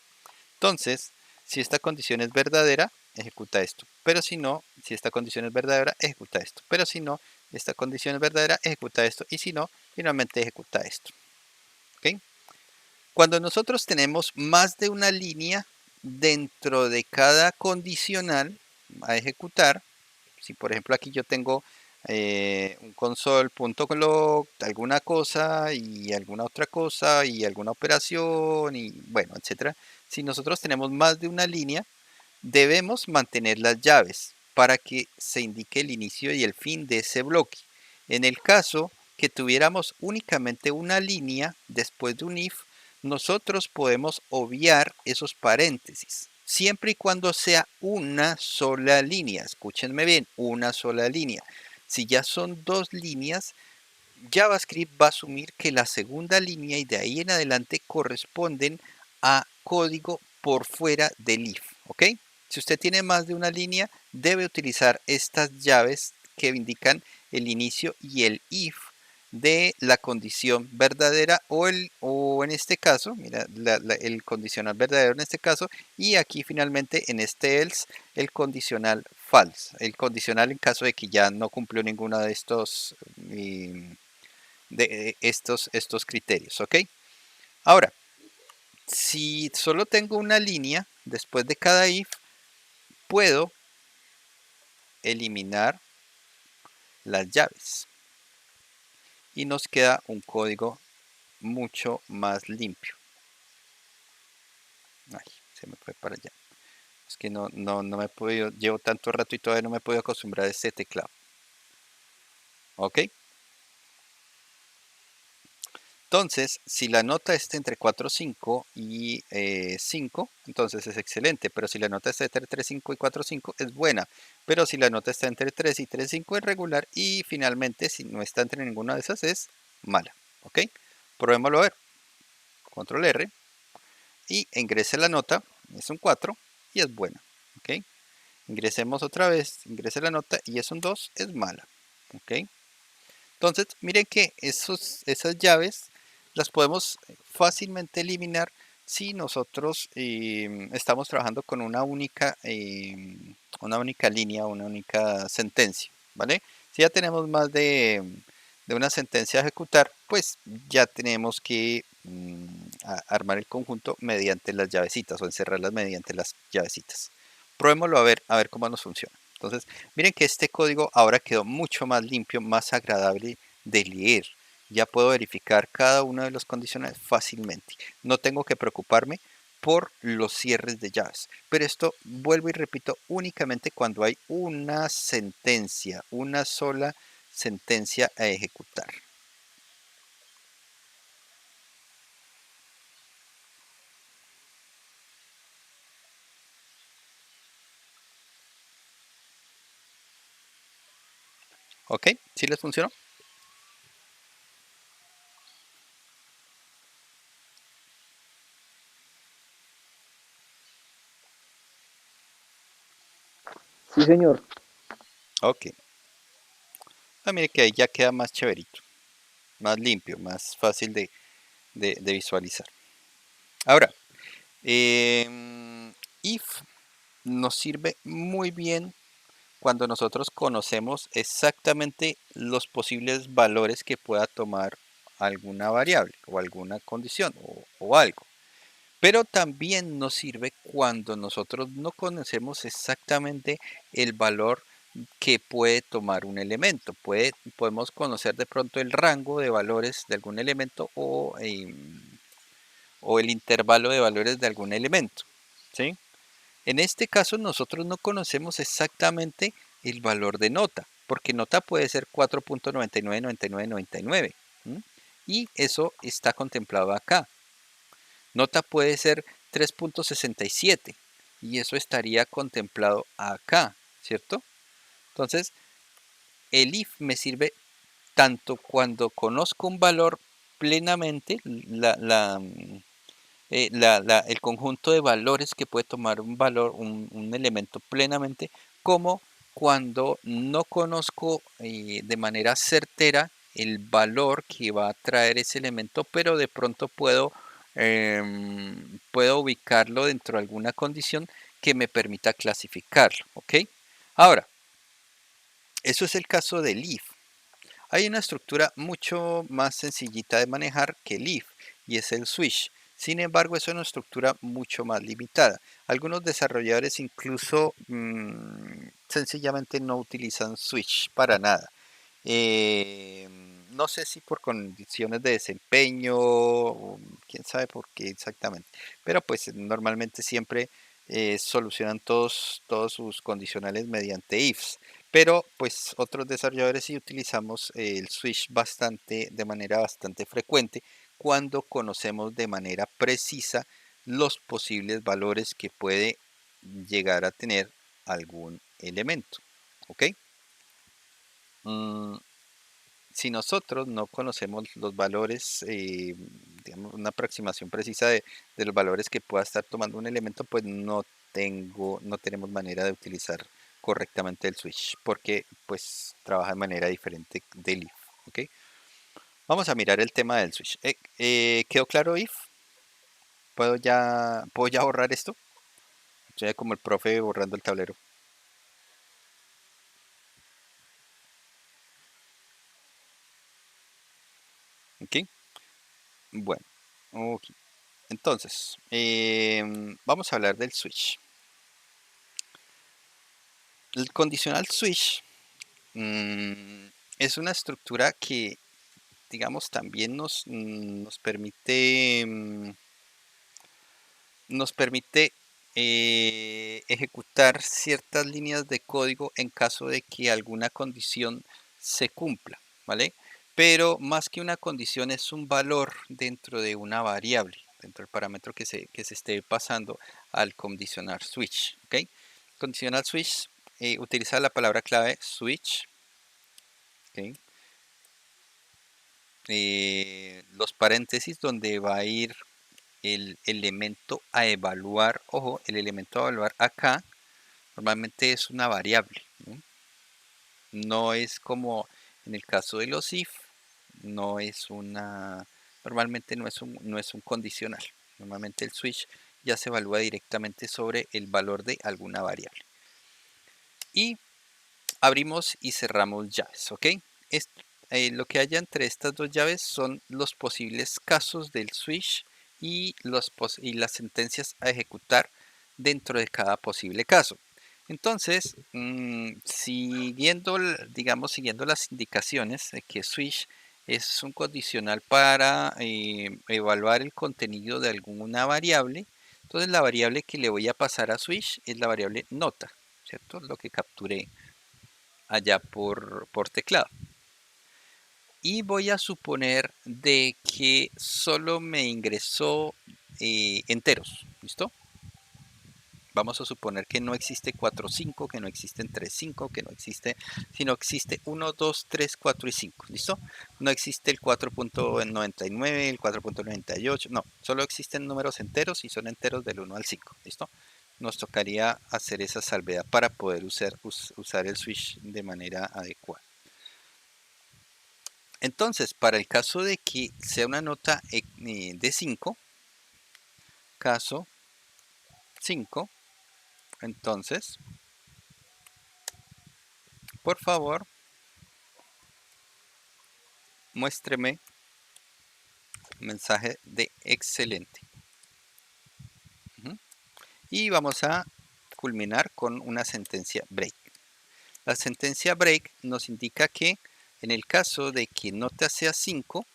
Entonces, si esta condición es verdadera, ejecuta esto. Pero si no, si esta condición es verdadera, ejecuta esto. Pero si no, esta condición es verdadera, ejecuta esto. Y si no, finalmente ejecuta esto. ¿Ok? Cuando nosotros tenemos más de una línea dentro de cada condicional a ejecutar, si por ejemplo aquí yo tengo un console.log, alguna cosa y alguna otra cosa y alguna operación y bueno, etcétera. Si nosotros tenemos más de una línea, debemos mantener las llaves para que se indique el inicio y el fin de ese bloque. En el caso que tuviéramos únicamente una línea después de un if, nosotros podemos obviar esos paréntesis, siempre y cuando sea una sola línea. Escúchenme bien, una sola línea. Si ya son dos líneas, JavaScript va a asumir que la segunda línea y de ahí en adelante corresponden a código por fuera del if, ¿ok? Si usted tiene más de una línea, debe utilizar estas llaves que indican el inicio y el if de la condición verdadera o en este caso, mira, el condicional verdadero en este caso, y aquí finalmente en este else el condicional false, el condicional en caso de que ya no cumplió ninguno de estos estos criterios, ¿ok? Ahora, si solo tengo una línea después de cada if, puedo eliminar las llaves y nos queda un código mucho más limpio. Ay, se me fue para allá. Es que no me he podido, llevo tanto rato y todavía no me he podido acostumbrar a este teclado. ¿Ok? Entonces, si la nota está entre 4, 5 y 5, entonces es excelente. Pero si la nota está entre 3, 5 y 4, 5, es buena. Pero si la nota está entre 3 y 3, 5, es regular. Y finalmente, si no está entre ninguna de esas, es mala. ¿Ok? Probémoslo a ver. Control R. Y ingrese la nota. Es un 4 y es buena. ¿Ok? Ingresemos otra vez. Ingrese la nota y es un 2, es mala. ¿Ok? Entonces, miren que esas llaves las podemos fácilmente eliminar si nosotros estamos trabajando con una única línea, una única sentencia, ¿vale? Si ya tenemos más de una sentencia a ejecutar, pues ya tenemos que armar el conjunto mediante las llavecitas o encerrarlas mediante las llavecitas. Probémoslo a ver cómo nos funciona. Entonces, miren que este código ahora quedó mucho más limpio, más agradable de leer. Ya puedo verificar cada uno de los condicionales fácilmente. No tengo que preocuparme por los cierres de llaves. Pero esto, vuelvo y repito, únicamente cuando hay una sentencia, una sola sentencia a ejecutar. ¿Ok? ¿Sí les funcionó? Sí, señor. Ok. Mire que ahí ya queda más chéverito, más limpio, más fácil de visualizar. Ahora, if nos sirve muy bien cuando nosotros conocemos exactamente los posibles valores que pueda tomar alguna variable o alguna condición o algo. Pero también nos sirve cuando nosotros no conocemos exactamente el valor que puede tomar un elemento. Podemos conocer de pronto el rango de valores de algún elemento o el intervalo de valores de algún elemento, ¿sí? En este caso nosotros no conocemos exactamente el valor de nota, porque nota puede ser 4.999999, ¿sí? Y eso está contemplado acá. Nota puede ser 3.67 y eso estaría contemplado acá, ¿cierto? Entonces, el if me sirve tanto cuando conozco un valor plenamente, el conjunto de valores que puede tomar un valor, un elemento plenamente, como cuando no conozco de manera certera el valor que va a traer ese elemento, pero de pronto puedo ubicarlo dentro de alguna condición que me permita clasificarlo, ¿ok? Ahora, eso es el caso del if. Hay una estructura mucho más sencillita de manejar que el if y es el switch. Sin embargo, es una estructura mucho más limitada. Algunos desarrolladores incluso sencillamente no utilizan switch para nada. No sé si por condiciones de desempeño, o quién sabe por qué exactamente, pero pues normalmente siempre solucionan todos sus condicionales mediante ifs. Pero pues otros desarrolladores sí utilizamos el switch de manera bastante frecuente cuando conocemos de manera precisa los posibles valores que puede llegar a tener algún elemento. ¿Ok? Mm, si nosotros no conocemos los valores, digamos, una aproximación precisa de los valores que pueda estar tomando un elemento, pues no tenemos manera de utilizar correctamente el switch, porque pues trabaja de manera diferente del if. ¿Ok? Vamos a mirar el tema del switch. ¿Quedó claro if? ¿Puedo ya borrar esto? Estoy como el profe borrando el tablero. ¿Ok? Bueno, ok. Entonces, vamos a hablar del switch. El condicional switch es una estructura que, digamos, también nos permite ejecutar ciertas líneas de código en caso de que alguna condición se cumpla, ¿vale? Pero más que una condición es un valor dentro de una variable, dentro del parámetro que se esté pasando al condicional switch, ¿ok? Condicional switch utiliza la palabra clave switch, ¿ok? Los paréntesis donde va a ir el elemento a evaluar. Ojo, el elemento a evaluar acá normalmente es una variable, ¿no? No es como en el caso de los if, no es una, normalmente no es un condicional. Normalmente el switch ya se evalúa directamente sobre el valor de alguna variable. Y abrimos y cerramos llaves, ¿ok? Lo que haya entre estas dos llaves son los posibles casos del switch y las sentencias a ejecutar dentro de cada posible caso. Entonces, digamos, siguiendo las indicaciones de que switch es un condicional para evaluar el contenido de alguna variable, entonces la variable que le voy a pasar a switch es la variable nota, ¿cierto? Lo que capturé allá por teclado. Y voy a suponer de que solo me ingresó enteros, ¿listo? Vamos a suponer que no existe 4, 5, que no existen 3, 5, que no existe, sino existe 1, 2, 3, 4 y 5, ¿listo? No existe el 4.99, el 4.98, no, solo existen números enteros y son enteros del 1 al 5, ¿listo? Nos tocaría hacer esa salvedad para poder usar el switch de manera adecuada. Entonces, para el caso de que sea una nota de 5, caso 5, entonces, por favor, muéstreme mensaje de excelente. Y vamos a culminar con una sentencia break. La sentencia break nos indica que en el caso de que nota sea 5,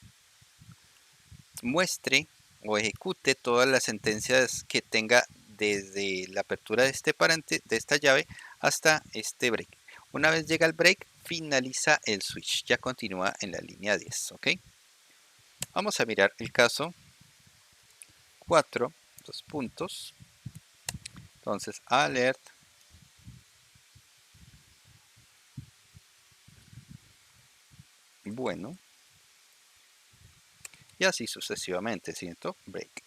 muestre o ejecute todas las sentencias que tenga desde la apertura de de esta llave hasta este break. Una vez llega el break, finaliza el switch, ya continúa en la línea 10, ¿ok? Vamos a mirar el caso 4, 2 puntos. Entonces, alert. Bueno. Y así sucesivamente, ¿cierto? Break.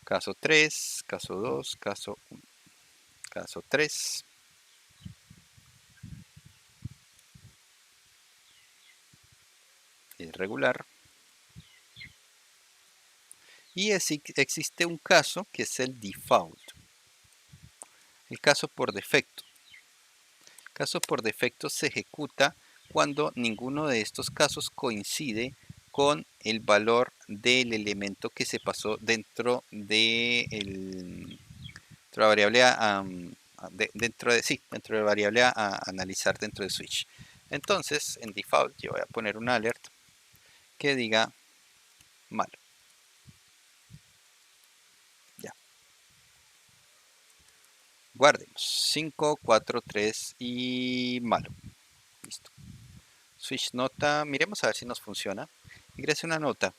Caso 3, caso 2, caso 1. Caso 3. Irregular. Y existe un caso que es el default, el caso por defecto. El caso por defecto se ejecuta cuando ninguno de estos casos coincide con el valor del elemento que se pasó dentro de la variable dentro de la variable a analizar dentro de switch. Entonces, en default yo voy a poner un alert que diga malo. Ya. Guardemos 5, 4, 3 y malo. Listo. Switch nota, miremos a ver si nos funciona. Ingrese una nota.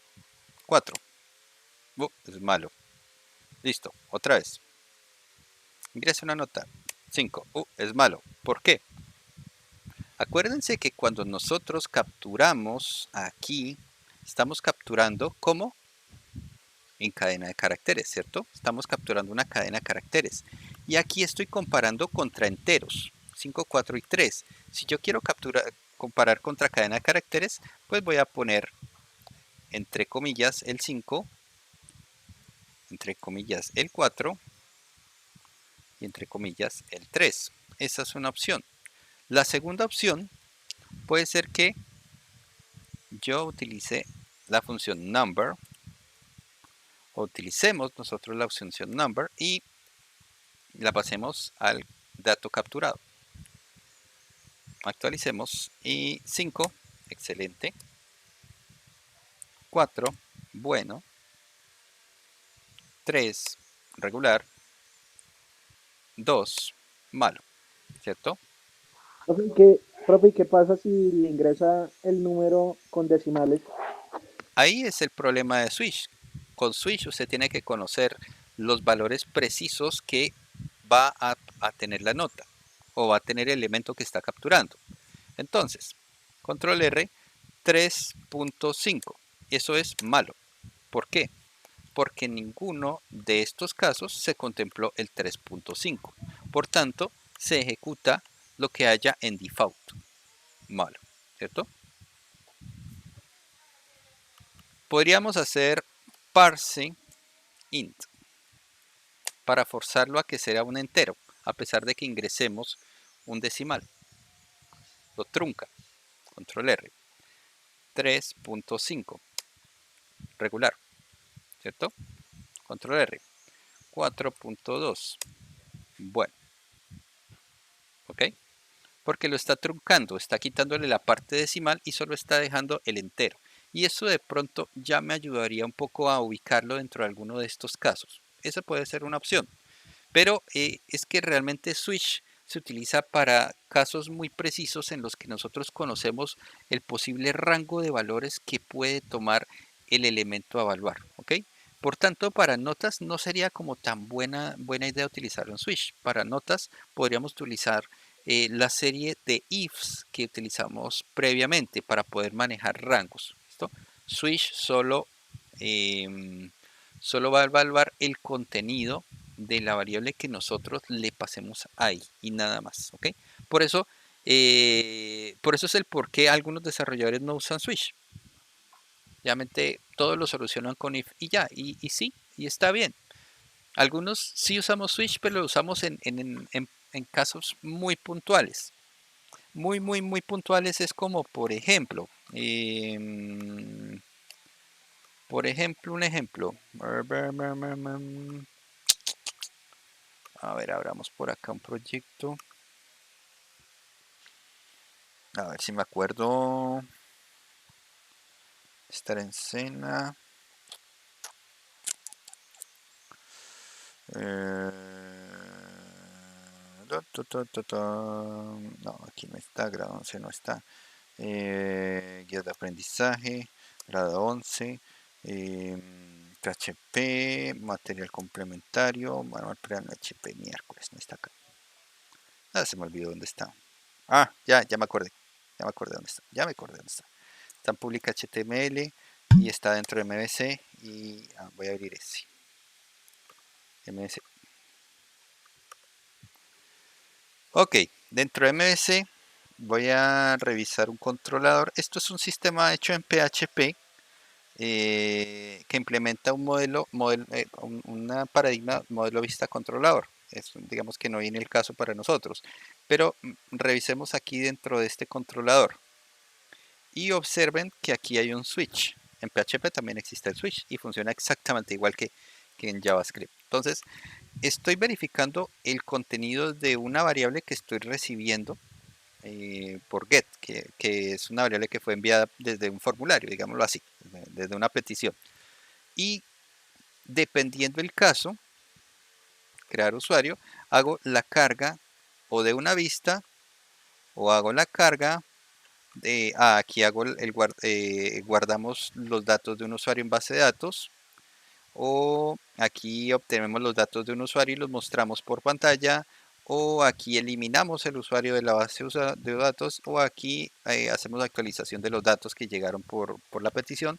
4. Es malo. Listo, otra vez. Ingrese una nota. 5. Es malo. ¿Por qué? Acuérdense que cuando nosotros capturamos aquí, estamos capturando como en cadena de caracteres, ¿cierto? Estamos capturando una cadena de caracteres. Y aquí estoy comparando contra enteros. 5, 4 y 3. Si yo quiero comparar contra cadena de caracteres, pues voy a poner entre comillas el 5, entre comillas el 4 y entre comillas el 3. Esa es una opción. La segunda opción puede ser que yo utilice la función number, o utilicemos nosotros la función number y la pasemos al dato capturado. Actualicemos y 5, excelente. 4, bueno. 3, regular. 2, malo, ¿cierto? Profe, ¿y qué pasa si le ingresa el número con decimales? Ahí es el problema de Switch. Con Switch usted tiene que conocer los valores precisos que va a tener la nota o va a tener el elemento que está capturando. Entonces, control R, 3.5. Eso es malo. ¿Por qué? Porque en ninguno de estos casos se contempló el 3.5. Por tanto, se ejecuta lo que haya en default. Malo, ¿cierto? Podríamos hacer parse int para forzarlo a que sea un entero, a pesar de que ingresemos un decimal. Lo trunca. Control R. 3.5. Regular. ¿Cierto? Control R. 4.2. Bueno. ¿Ok? Porque lo está truncando, está quitándole la parte decimal y solo está dejando el entero. Y eso de pronto ya me ayudaría un poco a ubicarlo dentro de alguno de estos casos. Esa puede ser una opción. Pero es que realmente Switch se utiliza para casos muy precisos en los que nosotros conocemos el posible rango de valores que puede tomar el elemento a evaluar. ¿Ok? Por tanto, para notas no sería como tan buena idea utilizarlo en Switch. Para notas podríamos utilizar la serie de ifs que utilizamos previamente para poder manejar rangos. ¿Listo? Switch solo va a evaluar el contenido de la variable que nosotros le pasemos ahí y nada más, ¿ok? Por eso es el por qué algunos desarrolladores no usan Switch. Realmente todos lo solucionan con if y ya, y sí, y está bien. Algunos sí usamos Switch, pero lo usamos en casos muy puntuales. Muy puntuales es como, por ejemplo, un ejemplo. A ver, abramos por acá un proyecto. A ver si me acuerdo. Estar en cena. No, aquí no está. Grado 11 no está. Guía de aprendizaje. Grado 11. HP. Material complementario. Manual plan HP. Miércoles. No está acá. Ah, se me olvidó dónde está. Ah, ya me acordé. Ya me acordé dónde está. Está en Public HTML y está dentro de MVC y voy a abrir ese. MVC. Ok, dentro de MVC voy a revisar un controlador. Esto es un sistema hecho en PHP que implementa un una paradigma modelo vista controlador. Es, digamos que no viene el caso para nosotros, pero revisemos aquí dentro de este controlador y observen que aquí hay un switch. En PHP también existe el switch y funciona exactamente igual que en JavaScript. Entonces, estoy verificando el contenido de una variable que estoy recibiendo por get, que es una variable que fue enviada desde un formulario, digámoslo así, desde una petición. Y dependiendo el caso, crear usuario, hago la carga o de una vista o hago la carga de, aquí hago guardamos los datos de un usuario en base de datos, o aquí obtenemos los datos de un usuario y los mostramos por pantalla, o aquí eliminamos el usuario de la base de datos, o aquí hacemos actualización de los datos que llegaron por la petición.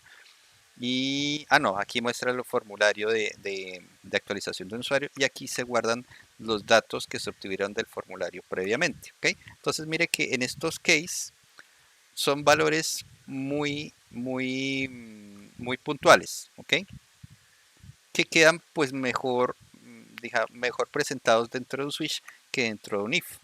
Y, no, aquí muestra el formulario de actualización de un usuario y aquí se guardan los datos que se obtuvieron del formulario previamente, ¿ok? Entonces mire que en estos cases son valores muy puntuales, ¿ok? Que quedan pues mejor presentados dentro de un switch que dentro de un if,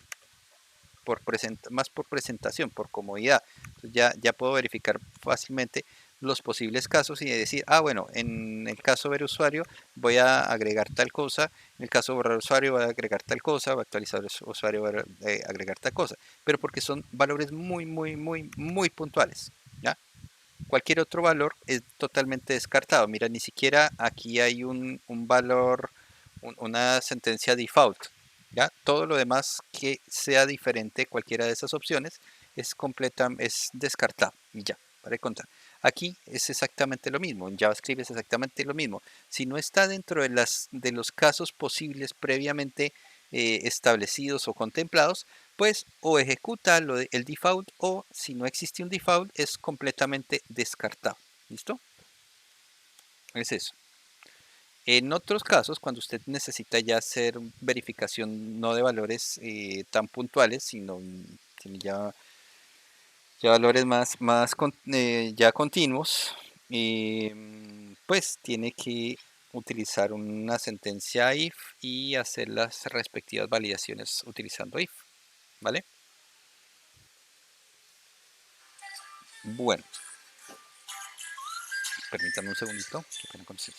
más por presentación, por comodidad. Entonces ya puedo verificar fácilmente los posibles casos y decir, bueno, en el caso ver usuario voy a agregar tal cosa, en el caso borrar usuario voy a agregar tal cosa, voy a actualizar usuario voy a agregar tal cosa, pero porque son valores muy puntuales, ¿ya? Cualquier otro valor es totalmente descartado. Mira, ni siquiera aquí hay un valor, una sentencia default. ¿Ya? Todo lo demás que sea diferente, cualquiera de esas opciones, es descartado. Y ya, para de contar. Aquí es exactamente lo mismo. En JavaScript es exactamente lo mismo. Si no está dentro de los casos posibles previamente establecidos o contemplados, pues o ejecuta el default o si no existe un default es completamente descartado. ¿Listo? Es eso. En otros casos, cuando usted necesita ya hacer verificación no de valores tan puntuales, sino ya valores ya continuos, pues tiene que utilizar una sentencia if y hacer las respectivas validaciones utilizando if. ¿Vale? Bueno, permítanme un segundito. Qué pena con ustedes.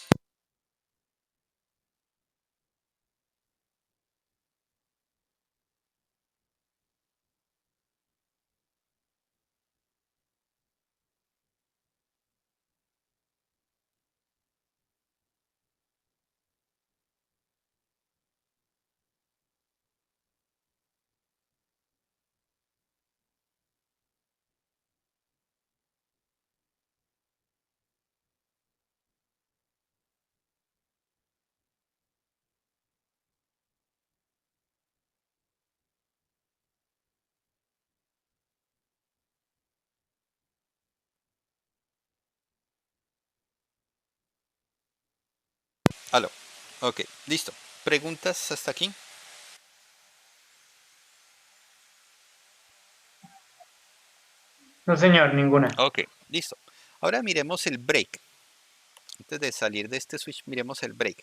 Aló. Ok, listo. ¿Preguntas hasta aquí? No, señor, ninguna. Ok, listo. Ahora miremos el break. Antes de salir de este switch, miremos el break.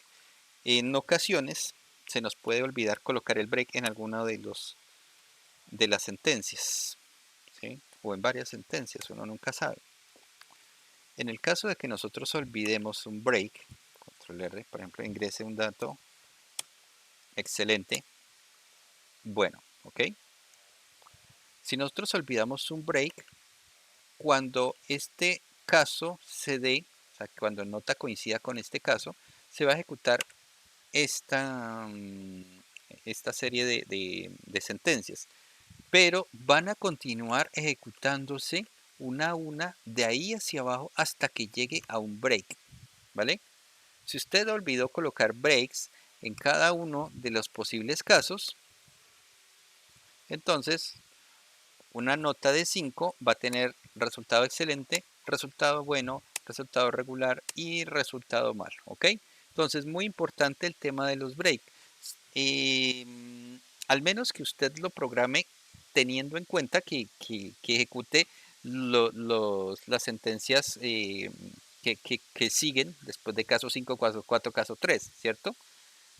En ocasiones se nos puede olvidar colocar el break en alguna de las sentencias, ¿sí? O en varias sentencias, uno nunca sabe. En el caso de que nosotros olvidemos un break, control R, por ejemplo, ingrese un dato, excelente, bueno, ¿ok? Si nosotros olvidamos un break, cuando este caso se dé, o sea, cuando nota coincida con este caso, se va a ejecutar esta, esta serie de sentencias, pero van a continuar ejecutándose una a una de ahí hacia abajo hasta que llegue a un break, ¿vale? Si usted olvidó colocar breaks en cada uno de los posibles casos, entonces una nota de 5 va a tener resultado excelente, resultado bueno, resultado regular y resultado malo, ¿ok? Entonces, muy importante el tema de los breaks. Eh, Al menos que usted lo programe teniendo en cuenta que ejecute las sentencias que siguen después de caso 5, caso 4, caso 3, ¿cierto?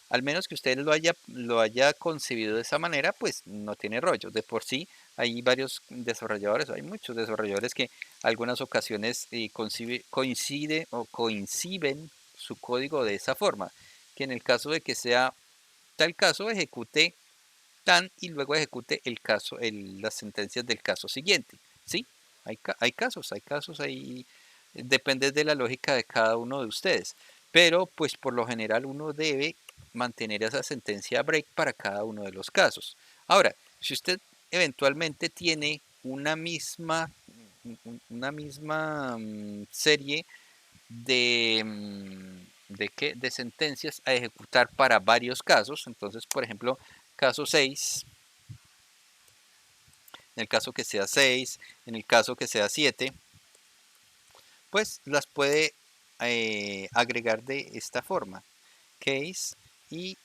Al menos que usted lo haya concebido de esa manera, pues no tiene rollo. De por sí, hay varios desarrolladores, hay muchos desarrolladores que algunas ocasiones coinciden su código de esa forma, que en el caso de que sea tal caso, ejecute tan y luego ejecute las sentencias del caso siguiente. ¿Sí? Hay casos, depende de la lógica de cada uno de ustedes. Pero pues por lo general uno debe mantener esa sentencia break para cada uno de los casos. Ahora, si usted eventualmente tiene una misma serie de sentencias a ejecutar para varios casos, entonces por ejemplo caso 6, en el caso que sea 6, en el caso que sea 7, pues las puede agregar de esta forma, case y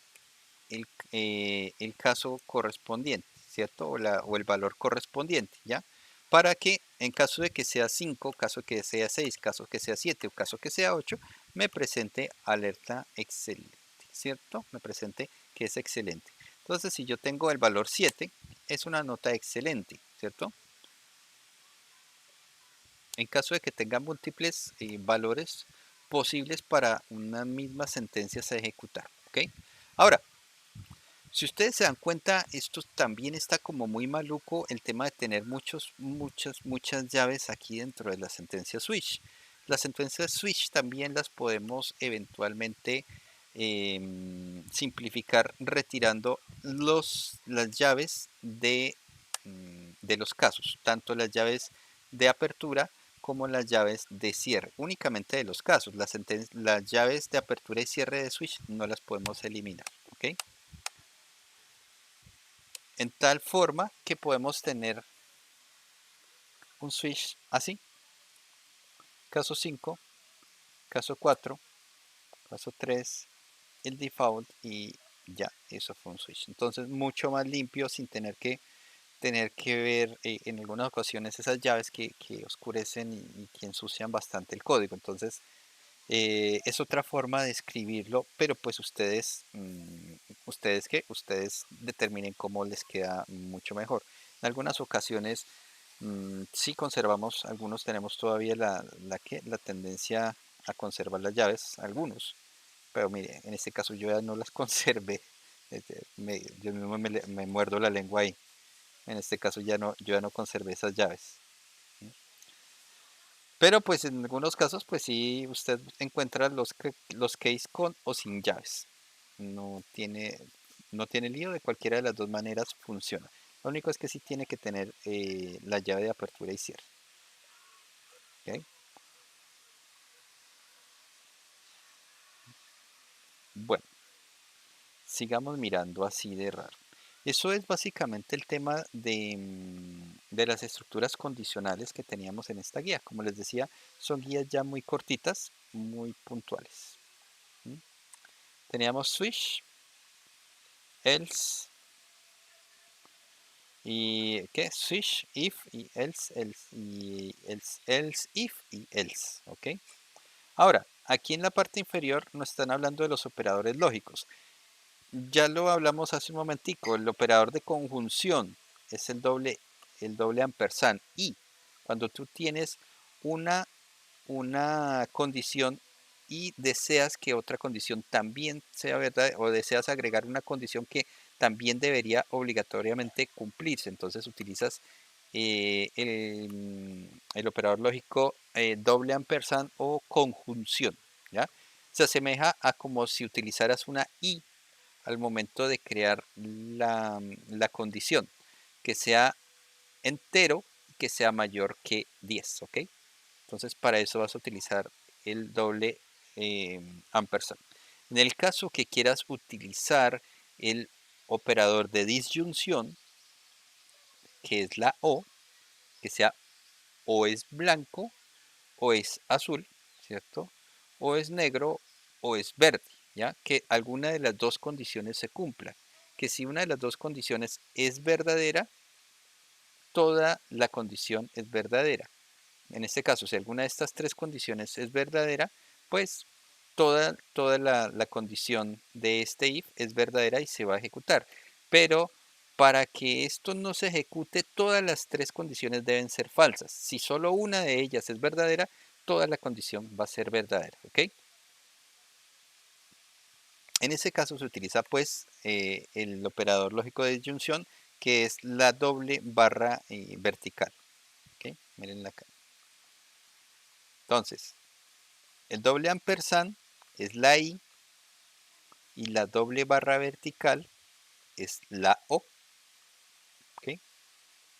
el caso correspondiente, ¿cierto? O el valor correspondiente, ¿ya? Para que en caso de que sea 5, caso que sea 6, caso que sea 7 o caso que sea 8, me presente alerta excelente, ¿cierto? Me presente que es excelente. Entonces, si yo tengo el valor 7, es una nota excelente, ¿cierto? En caso de que tenga múltiples valores posibles para una misma sentencia a ejecutar, ¿ok? Ahora, si ustedes se dan cuenta, esto también está como muy maluco el tema de tener muchas llaves aquí dentro de la sentencia switch. Las sentencias switch también las podemos eventualmente simplificar retirando las llaves de los casos, tanto las llaves de apertura como las llaves de cierre, únicamente de los casos. Las llaves de apertura y cierre de switch no las podemos eliminar, ¿ok? En tal forma que podemos tener un switch así, caso 5, caso 4, caso 3, el default y ya, eso fue un switch. Entonces mucho más limpio sin tener que ver en algunas ocasiones esas llaves que oscurecen y que ensucian bastante el código. Entonces es otra forma de escribirlo, pero pues ustedes determinen cómo les queda mucho mejor. En algunas ocasiones sí conservamos, algunos tenemos todavía la tendencia a conservar las llaves, algunos, pero mire, en este caso yo ya no las conservé, yo mismo me muerdo la lengua ahí, en este caso yo ya no conservé esas llaves. Pero pues en algunos casos pues sí usted encuentra los case con o sin llaves. No tiene, no tiene lío, de cualquiera de las dos maneras funciona. Lo único es que sí tiene que tener la llave de apertura y cierre. ¿Ok? Bueno, sigamos mirando así de raro. Eso es básicamente el tema de las estructuras condicionales que teníamos en esta guía. Como les decía, son guías ya muy cortitas, muy puntuales. ¿Mm? Teníamos switch, else, y ¿qué? Switch, if y else, if y else, ¿ok? Ahora, aquí en la parte inferior nos están hablando de los operadores lógicos. Ya lo hablamos hace un momentico, el operador de conjunción es el doble ampersand. Y cuando tú tienes una, una condición y deseas que otra condición también sea verdad, o deseas agregar una condición que también debería obligatoriamente cumplirse, entonces utilizas el operador lógico doble ampersand o conjunción, ¿ya? Se asemeja a como si utilizaras una y al momento de crear la condición, que sea entero y que sea mayor que 10, ¿ok? Entonces para eso vas a utilizar el doble ampersand. En el caso que quieras utilizar el operador de disyunción, que es la O, que sea o es blanco o es azul, ¿cierto? O es negro o es verde, ¿ya? Que alguna de las dos condiciones se cumpla. Que si una de las dos condiciones es verdadera, toda la condición es verdadera. en este caso, si alguna de estas tres condiciones es verdadera, pues toda la condición de este if es verdadera y se va a ejecutar. Pero para que esto no se ejecute, todas las tres condiciones deben ser falsas. Si solo una de ellas es verdadera, toda la condición va a ser verdadera, ¿ok? En ese caso se utiliza pues el operador lógico de disyunción, que es la doble barra vertical. ¿Ok? Miren acá. Entonces, el doble ampersand es la I y la doble barra vertical es la O. ¿Ok?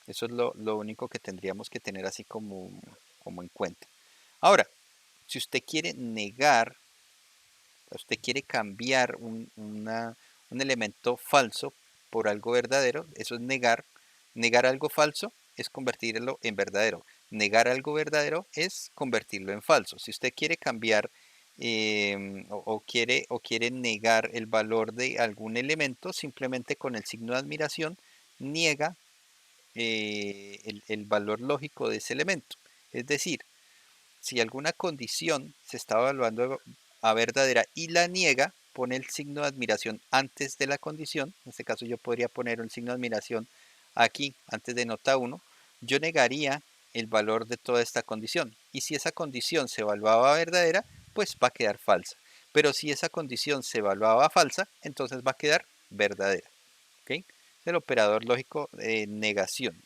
Eso es lo único que tendríamos que tener así como en cuenta. Ahora, si usted quiere negar, usted quiere cambiar un elemento falso por algo verdadero, eso es negar. Negar algo falso es convertirlo en verdadero. Negar algo verdadero es convertirlo en falso. Si usted quiere cambiar o quiere negar el valor de algún elemento, simplemente con el signo de admiración niega el valor lógico de ese elemento. Es decir, si alguna condición se está evaluando a verdadera y la niega, pone el signo de admiración antes de la condición. En este caso yo podría poner el signo de admiración aquí antes de nota 1. Yo negaría el valor de toda esta condición. Y si esa condición se evaluaba verdadera, pues va a quedar falsa. Pero si esa condición se evaluaba falsa, entonces va a quedar verdadera. ¿Ok? El operador lógico de negación.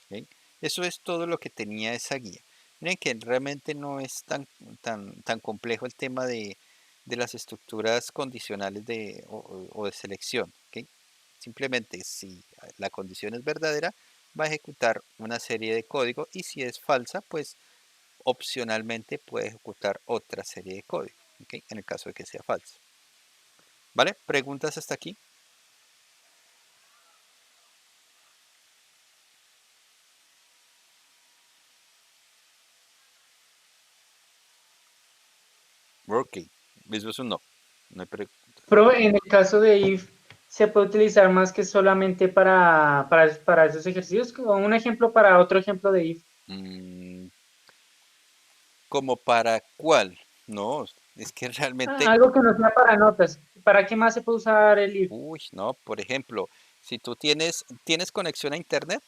¿Ok? Eso es todo lo que tenía esa guía. Miren que realmente no es tan complejo el tema de las estructuras condicionales o de selección. ¿Ok? Simplemente si la condición es verdadera, va a ejecutar una serie de código y si es falsa, pues opcionalmente puede ejecutar otra serie de código. ¿Ok? En el caso de que sea falsa. ¿Vale? ¿Preguntas hasta aquí? Ok. Eso es un no. No hay preguntas. Pero en el caso de if, se puede utilizar más que solamente para esos ejercicios, como un ejemplo para otro ejemplo de if. Mm, ¿Como para cuál? No, es que realmente, Algo que no sea para notas. ¿Para qué más se puede usar el if? uy, no, por ejemplo, si tú tienes conexión a internet,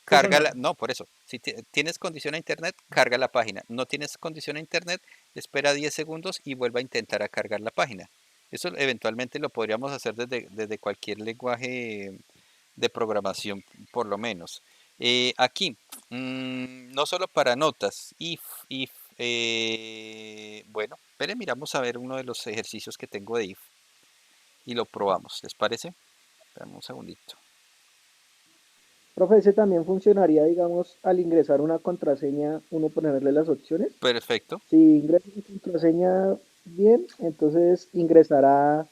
Sí, señor. cárgala, no, por eso, si tienes condición a internet, carga la página. No tienes condición a internet, espera 10 segundos y vuelva a intentar a cargar la página. Eso eventualmente lo podríamos hacer desde cualquier lenguaje de programación, por lo menos. Aquí, no solo para notas, if, bueno, pero miramos a ver uno de los ejercicios que tengo de if y lo probamos, ¿les parece? Dame un segundito. Profe, ese también funcionaría, digamos, al ingresar una contraseña, uno ponerle las opciones. Perfecto, Si ingresa su contraseña bien, entonces ingresará,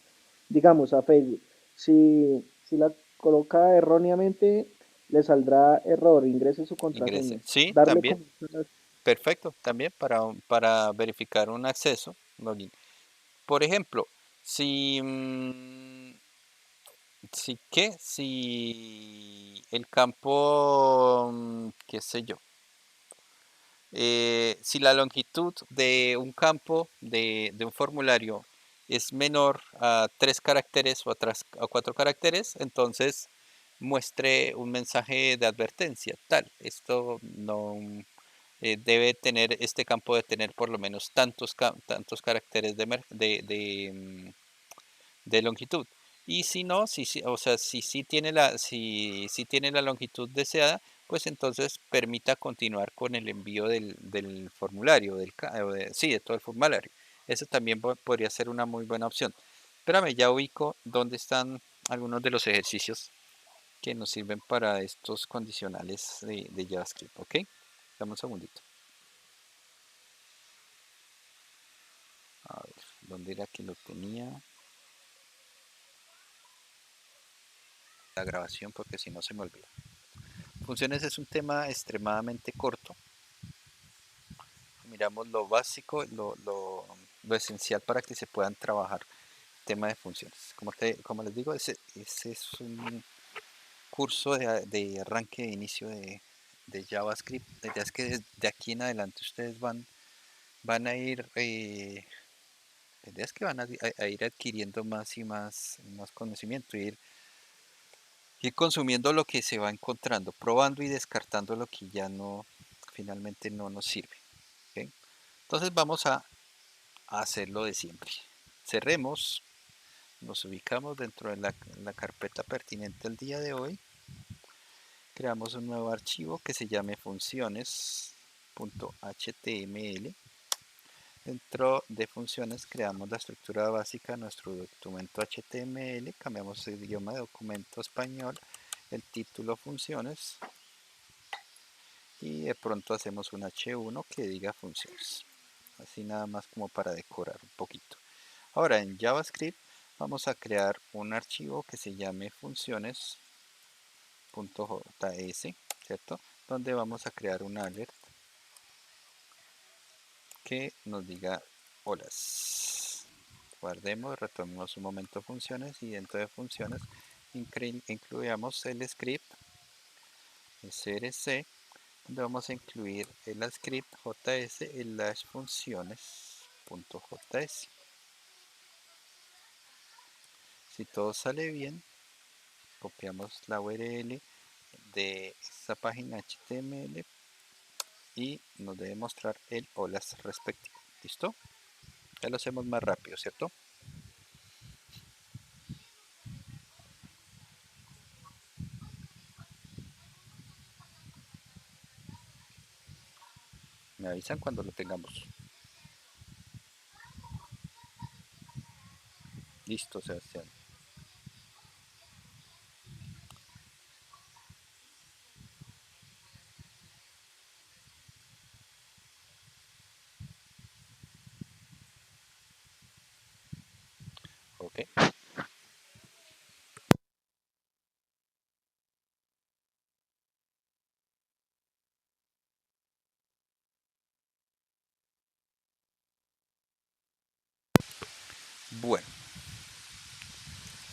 digamos, a Facebook. Si la coloca erróneamente, le saldrá error, ingrese su ingrese. contraseña. Sí, Darle también, como... perfecto, también para verificar un acceso, login. Por ejemplo, si, si el campo, qué sé yo, si la longitud de un campo de un formulario es menor a 3 caracteres o a 4 caracteres, entonces muestre un mensaje de advertencia. Tal, esto no debe tener, este campo de tener por lo menos tantos caracteres de longitud. Y si no, o sea, si sí tiene si tiene la longitud deseada, pues entonces permita continuar con el envío del formulario, sí, de todo el formulario. Eso también podría ser una muy buena opción. Espérame, ya ubico dónde están algunos de los ejercicios que nos sirven para estos condicionales de JavaScript, ¿ok? Dame un segundito. A ver, ¿dónde era que lo tenía? La grabación, porque si no se me olvida. Funciones es un tema extremadamente corto. Miramos lo básico, lo esencial para que se puedan trabajar el tema de funciones. Como les digo, ese es un curso de arranque de inicio JavaScript, la idea es que de aquí en adelante ustedes van a ir, la idea es que van a ir adquiriendo más y más conocimiento, ir consumiendo lo que se va encontrando, probando y descartando lo que ya no, finalmente no nos sirve. ¿Ok? Entonces vamos a hacerlo de siempre. Cerremos, nos ubicamos dentro de la carpeta pertinente al día de hoy. Creamos un nuevo archivo que se llame funciones.html. Dentro de funciones creamos la estructura básica de nuestro documento HTML, cambiamos el idioma de documento español, el título funciones y de pronto hacemos un H1 que diga funciones. Así nada más como para decorar un poquito. Ahora en JavaScript vamos a crear un archivo que se llame funciones.js, ¿cierto? Donde vamos a crear un alert que nos diga holas. Guardemos, retomemos un momento funciones y dentro de funciones incluyamos el script src donde vamos a incluir el script js en las funciones.js. Si todo sale bien, copiamos la URL de esta página HTML y nos debe mostrar el holas respectivo. ¿Listo? Ya lo hacemos más rápido, ¿cierto? Me avisan cuando lo tengamos. Listo, Sebastián. Ok. Bueno,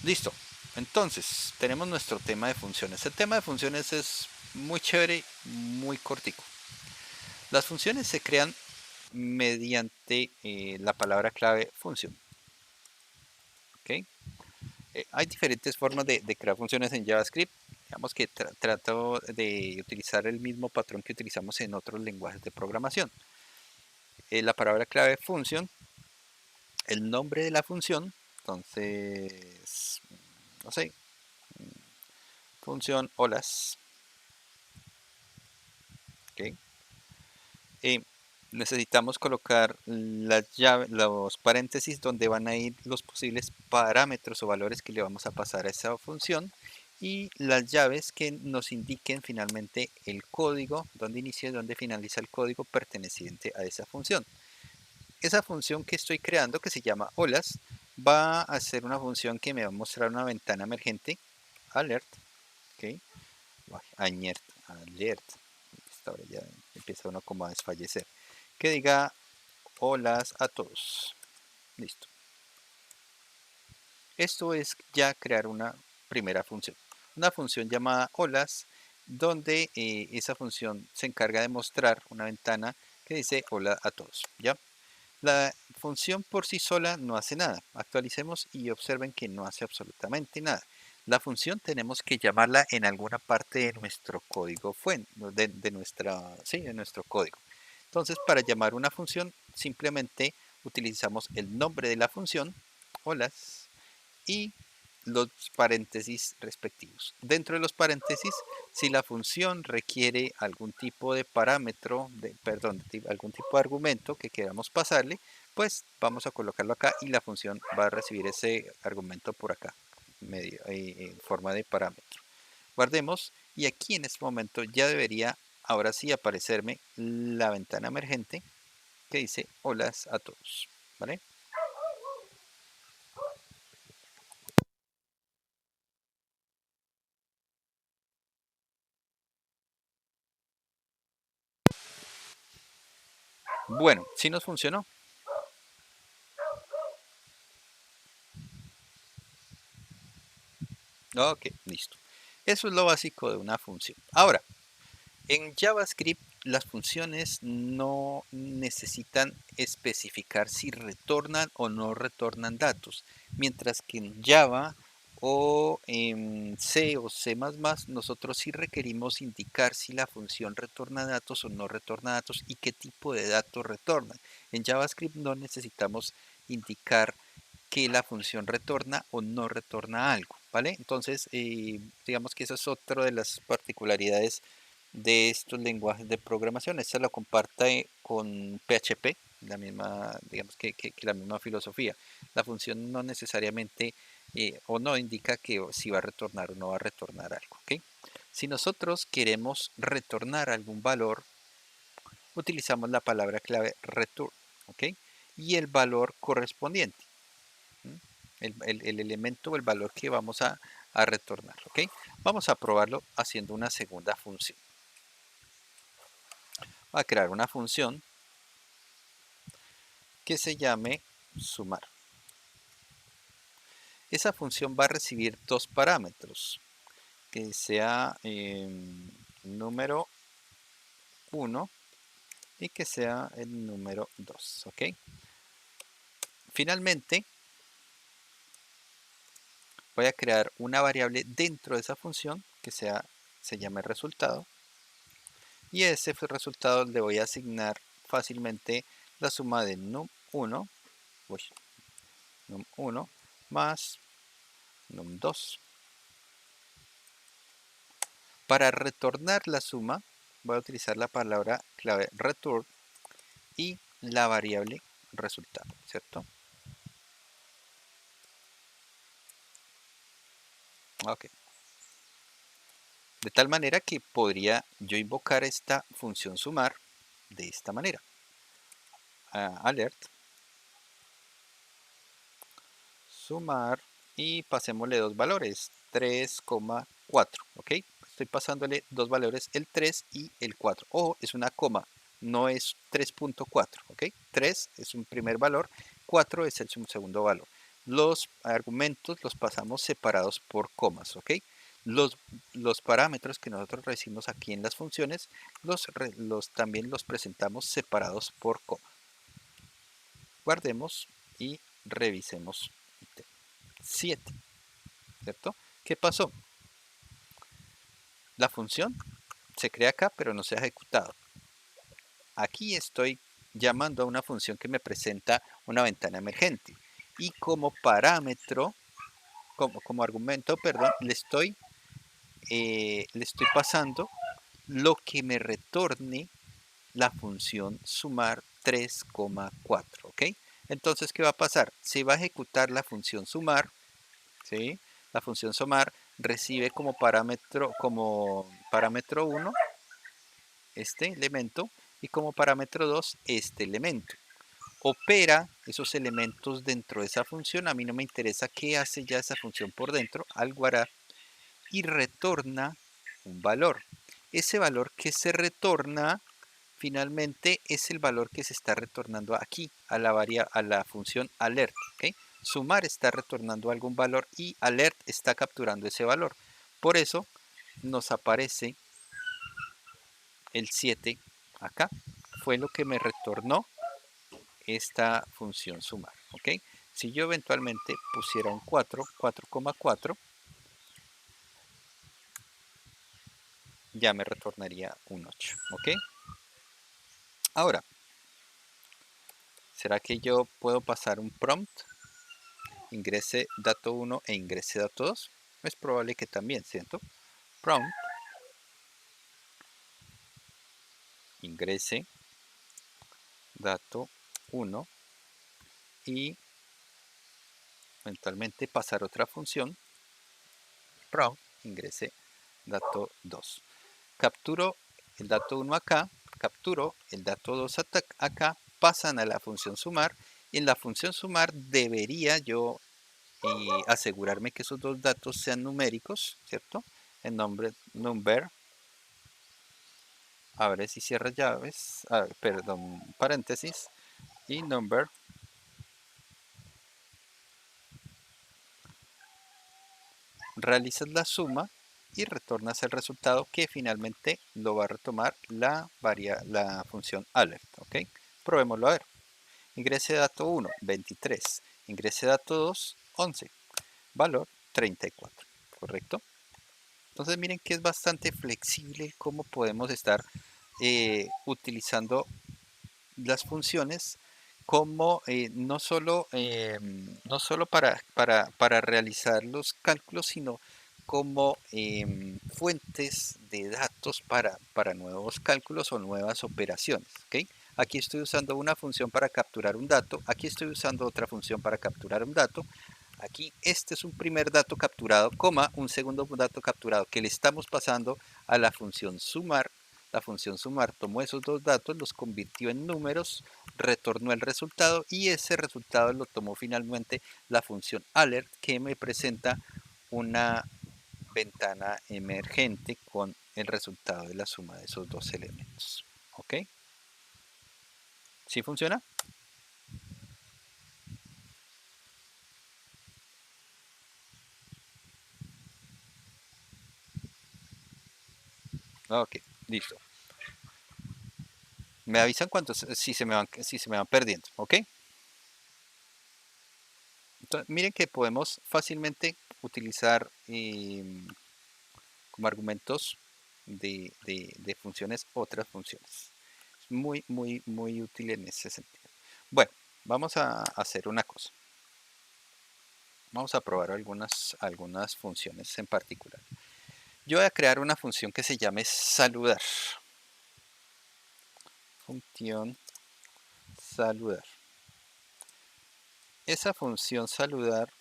listo. Entonces, tenemos nuestro tema de funciones. El tema de funciones es muy chévere, muy cortico. Las funciones se crean mediante la palabra clave función. ¿Ok? Hay diferentes formas de crear funciones en JavaScript. Digamos que trato de utilizar el mismo patrón que utilizamos en otros lenguajes de programación. La palabra clave función, el nombre de la función, entonces, no sé, función holas. ¿Ok? Necesitamos colocar los paréntesis donde van a ir los posibles parámetros o valores que le vamos a pasar a esa función y las llaves que nos indiquen finalmente el código, donde inicia y donde finaliza el código perteneciente a esa función. Esa función que estoy creando, que se llama holas, va a ser una función que me va a mostrar una ventana emergente, alert, ¿ok? Alert. Esta hora ya empieza uno como a desfallecer. Que diga holas a todos. Listo. Esto es ya crear una primera función. Una función llamada holas, donde esa función se encarga de mostrar una ventana que dice hola a todos. ¿Ya? La función por sí sola no hace nada. Actualicemos y observen que no hace absolutamente nada. La función tenemos que llamarla en alguna parte de nuestro código fuente, de nuestro código. Entonces, para llamar una función, simplemente utilizamos el nombre de la función, holas, y los paréntesis respectivos. Dentro de los paréntesis, si la función requiere algún tipo de parámetro, algún tipo de argumento que queramos pasarle, pues vamos a colocarlo acá y la función va a recibir ese argumento por acá, en forma de parámetro. Guardemos y aquí en este momento ya debería ahora sí aparecerme la ventana emergente que dice holas a todos. ¿Vale? Bueno, si nos funcionó. Ok, listo. Eso es lo básico de una función. Ahora, En JavaScript las funciones no necesitan especificar si retornan o no retornan datos, mientras que en Java o en C o C++ nosotros sí requerimos indicar si la función retorna datos o no retorna datos y qué tipo de datos retorna. En JavaScript no necesitamos indicar que la función retorna o no retorna algo, ¿vale? Entonces, digamos que esa es otra de las particularidades de estos lenguajes de programación. Esta lo comparte con PHP, la misma, digamos que la misma filosofía. La función no necesariamente o no indica que si va a retornar o no va a retornar algo, ¿ok? Si nosotros queremos retornar algún valor, utilizamos la palabra clave return, ¿ok? Y el valor correspondiente, el elemento o el valor que vamos a retornar, ¿ok? Vamos a probarlo haciendo una segunda función. Voy a crear una función que se llame sumar. Esa función va a recibir dos parámetros, que sea número 1 y que sea el número 2, ¿ok? Finalmente, voy a crear una variable dentro de esa función que se llame resultado, y a ese resultado le voy a asignar fácilmente la suma de num1, num1 más num2. Para retornar la suma, voy a utilizar la palabra clave return y la variable resultado, ¿cierto? Ok. De tal manera que podría yo invocar esta función sumar de esta manera. Alert, sumar y pasémosle dos valores, 3,4, ¿ok? Estoy pasándole dos valores, el 3 y el 4. Ojo, es una coma, no es 3.4, ¿ok? 3 es un primer valor, 4 es el segundo valor. Los argumentos los pasamos separados por comas, ¿ok? Los parámetros que nosotros recibimos aquí en las funciones, también los presentamos separados por coma. Guardemos y revisemos. 7, ¿cierto? ¿Qué pasó? La función se crea acá, pero no se ha ejecutado. Aquí estoy llamando a una función que me presenta una ventana emergente. Y como parámetro, como argumento, perdón, le estoy pasando lo que me retorne la función sumar 3,4, ¿ok? Entonces, ¿qué va a pasar? Se va a ejecutar la función sumar, ¿sí? La función sumar recibe como parámetro 1 este elemento y como parámetro 2 este elemento. Opera esos elementos dentro de esa función. A mí no me interesa qué hace ya esa función por dentro, algo hará y retorna un valor. Ese valor que se retorna finalmente es el valor que se está retornando aquí a la función alert, ¿okay? Sumar está retornando algún valor y alert está capturando ese valor. Por eso nos aparece el 7 acá. Fue lo que me retornó esta función sumar, ¿ok? Si yo eventualmente pusiera un 4,4, ya me retornaría un 8, ¿ok? Ahora, ¿será que yo puedo pasar un prompt? Ingrese dato 1 e ingrese dato 2. Es probable que también, ¿cierto? Prompt, ingrese dato 1 y eventualmente pasar otra función. Prompt, ingrese dato 2. Capturo el dato 1 acá, capturo el dato 2 acá, pasan a la función sumar y en la función sumar debería yo asegurarme que esos dos datos sean numéricos, ¿cierto? El nombre number, abre y cierra llaves, perdón, paréntesis, y number, realizas la suma y retornas el resultado que finalmente lo va a retomar la función alert. ¿Ok? Probémoslo a ver. Ingrese dato 1, 23. Ingrese dato 2, 11. Valor 34. ¿Correcto? Entonces miren que es bastante flexible cómo podemos estar utilizando las funciones como no solo para realizar los cálculos, sino como fuentes de datos para nuevos cálculos o nuevas operaciones. ¿Okay? Aquí estoy usando una función para capturar un dato, aquí estoy usando otra función para capturar un dato. Aquí este es un primer dato capturado, coma, un segundo dato capturado que le estamos pasando a la función sumar. La función sumar tomó esos dos datos, los convirtió en números, retornó el resultado y ese resultado lo tomó finalmente la función alert que me presenta una ventana emergente con el resultado de la suma de esos dos elementos. ¿Ok? ¿Sí funciona? Ok, listo. Me avisan si se me van perdiendo, ¿ok? Entonces, miren que podemos fácilmente utilizar como argumentos de funciones otras funciones. Es muy útil en ese sentido. Bueno, vamos a hacer una cosa. Vamos a probar algunas funciones en particular. Yo voy a crear una función que se llame saludar. Función saludar. Esa función saludar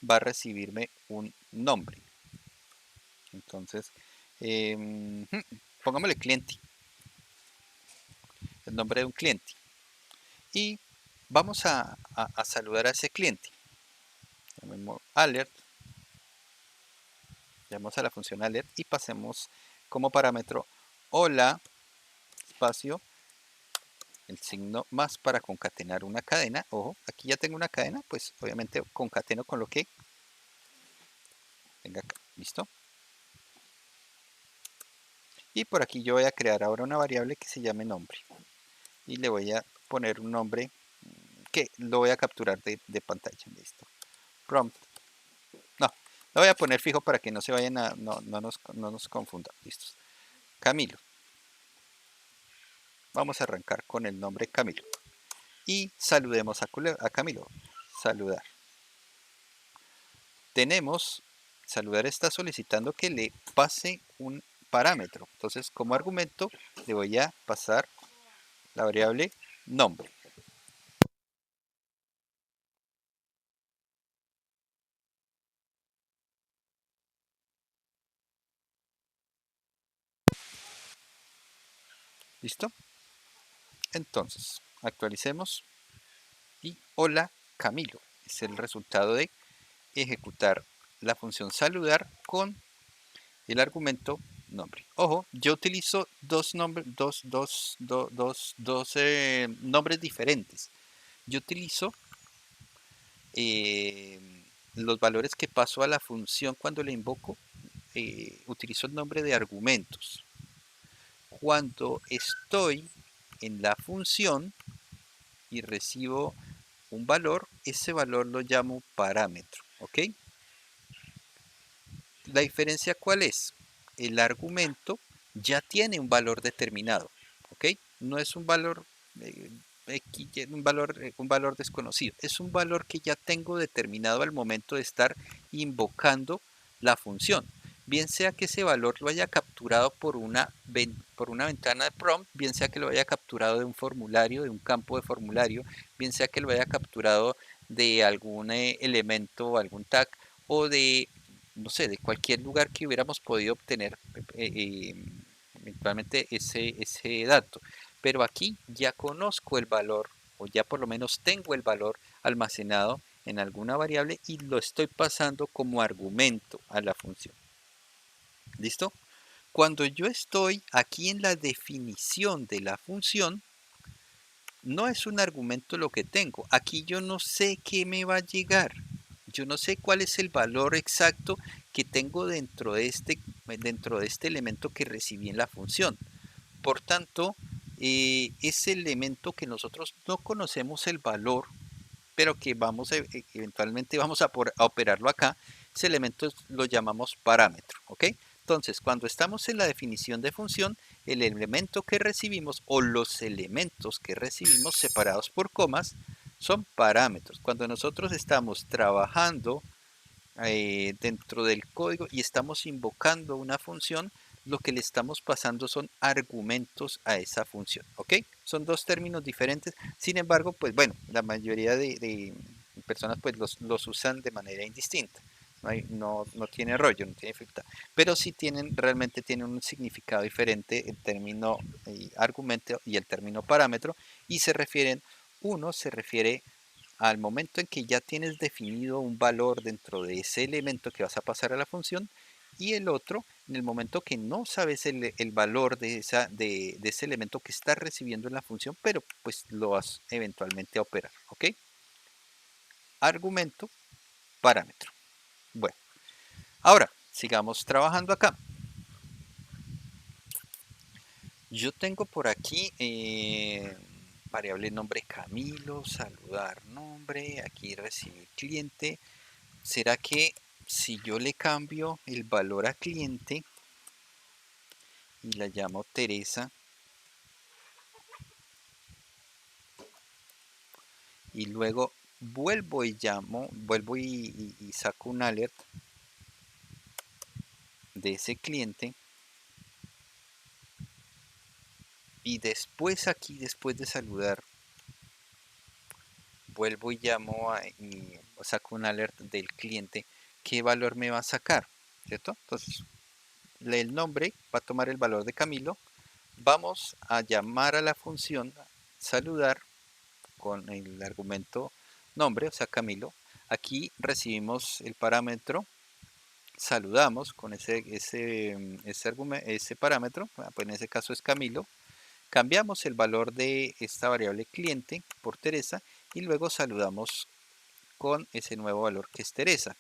va a recibirme un nombre. Entonces, pongámosle cliente, el nombre de un cliente. Y vamos a saludar a ese cliente. Llamemos alert, llamamos a la función alert y pasemos como parámetro hola, espacio, el signo más para concatenar una cadena. Ojo, aquí ya tengo una cadena, pues obviamente concateno con lo que tenga acá. ¿Listo? Y por aquí yo voy a crear ahora una variable que se llame nombre. Y le voy a poner un nombre que lo voy a capturar de pantalla. Listo. Prompt. No, lo voy a poner fijo para que no se vayan no nos confundan. Listos. Camilo. Vamos a arrancar con el nombre Camilo. Y saludemos a Camilo. Saludar. Saludar está solicitando que le pase un parámetro. Entonces, como argumento, le voy a pasar la variable nombre. ¿Listo? Entonces, actualicemos. Y hola Camilo. Es el resultado de ejecutar la función saludar con el argumento nombre. Ojo, yo utilizo dos nombres diferentes. Yo utilizo los valores que paso a la función cuando la invoco. Utilizo el nombre de argumentos. Cuando estoy en la función y recibo un valor, ese valor lo llamo parámetro. ¿Ok? La diferencia, ¿cuál es? El argumento ya tiene un valor determinado, ¿ok? No es un valor, un valor desconocido, es un valor que ya tengo determinado al momento de estar invocando la función. Bien sea que ese valor lo haya capturado por una ventana de prompt, bien sea que lo haya capturado de un formulario, de un campo de formulario, bien sea que lo haya capturado de algún elemento, algún tag, o de no sé, de cualquier lugar que hubiéramos podido obtener eventualmente ese dato. Pero aquí ya conozco el valor, o ya por lo menos tengo el valor almacenado en alguna variable y lo estoy pasando como argumento a la función. ¿Listo? Cuando yo estoy aquí en la definición de la función, no es un argumento lo que tengo. Aquí yo no sé qué me va a llegar. yo no sé cuál es el valor exacto que tengo dentro de este elemento que recibí en la función. Por tanto, ese elemento que nosotros no conocemos el valor, pero que eventualmente vamos a operarlo acá, ese elemento lo llamamos parámetro, ¿ok? Entonces, cuando estamos en la definición de función, el elemento que recibimos o los elementos que recibimos separados por comas son parámetros. Cuando nosotros estamos trabajando dentro del código y estamos invocando una función, lo que le estamos pasando son argumentos a esa función, ¿ok? Son dos términos diferentes, sin embargo, pues bueno, la mayoría de personas pues los usan de manera indistinta. No tiene rollo, no tiene dificultad, pero sí realmente tienen un significado diferente el término argumento y el término parámetro, y uno se refiere al momento en que ya tienes definido un valor dentro de ese elemento que vas a pasar a la función, y el otro en el momento que no sabes el valor de ese elemento que estás recibiendo en la función, pero pues lo vas eventualmente a operar, ¿ok? Argumento, parámetro. Bueno, ahora sigamos trabajando acá. Yo tengo por aquí variable nombre Camilo, saludar nombre, aquí recibir cliente. ¿Será que si yo le cambio el valor a cliente y la llamo Teresa y luego vuelvo y saco un alert de ese cliente, y después aquí, después de saludar, vuelvo y y saco un alert del cliente, ¿qué valor me va a sacar? ¿Cierto? Entonces, el nombre va a tomar el valor de Camilo, vamos a llamar a la función saludar con el argumento nombre, o sea, Camilo. Aquí recibimos el parámetro, saludamos con ese parámetro, pues en ese caso es Camilo. Cambiamos el valor de esta variable cliente por Teresa y luego saludamos con ese nuevo valor que es Teresa.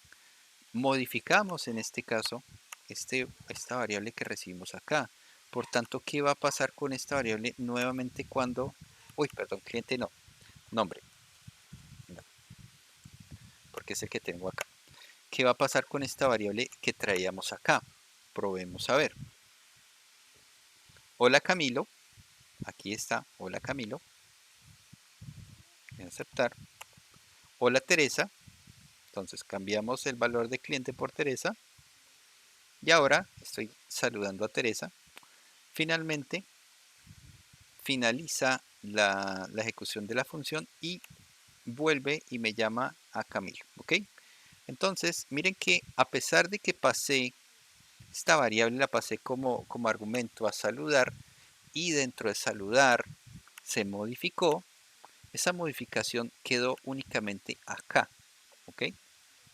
Modificamos en este caso esta variable que recibimos acá. Por tanto, ¿qué va a pasar con esta variable nuevamente cuando... Uy, perdón, cliente no, nombre, no, porque es el que tengo acá. ¿Qué va a pasar con esta variable que traíamos acá? Probemos a ver. Hola Camilo, aquí está, hola Camilo, voy a aceptar. Hola Teresa, entonces cambiamos el valor de cliente por Teresa y ahora estoy saludando a Teresa. Finalmente, finaliza la ejecución de la función y vuelve y me llama a Camilo, ¿ok? Entonces, miren que a pesar de que pasé esta variable, la pasé como argumento a saludar, y dentro de saludar se modificó, esa modificación quedó únicamente acá, ¿ok?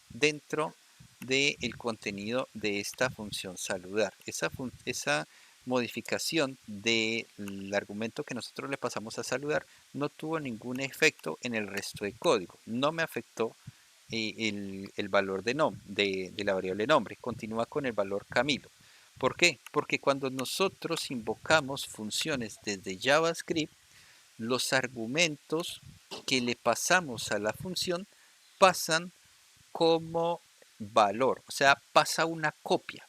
Dentro del contenido de esta función saludar. Esa modificación del argumento que nosotros le pasamos a saludar no tuvo ningún efecto en el resto del código. No me afectó el valor de la variable nombre. Continúa con el valor Camilo. ¿Por qué? Porque cuando nosotros invocamos funciones desde JavaScript, los argumentos que le pasamos a la función pasan como valor, o sea, pasa una copia,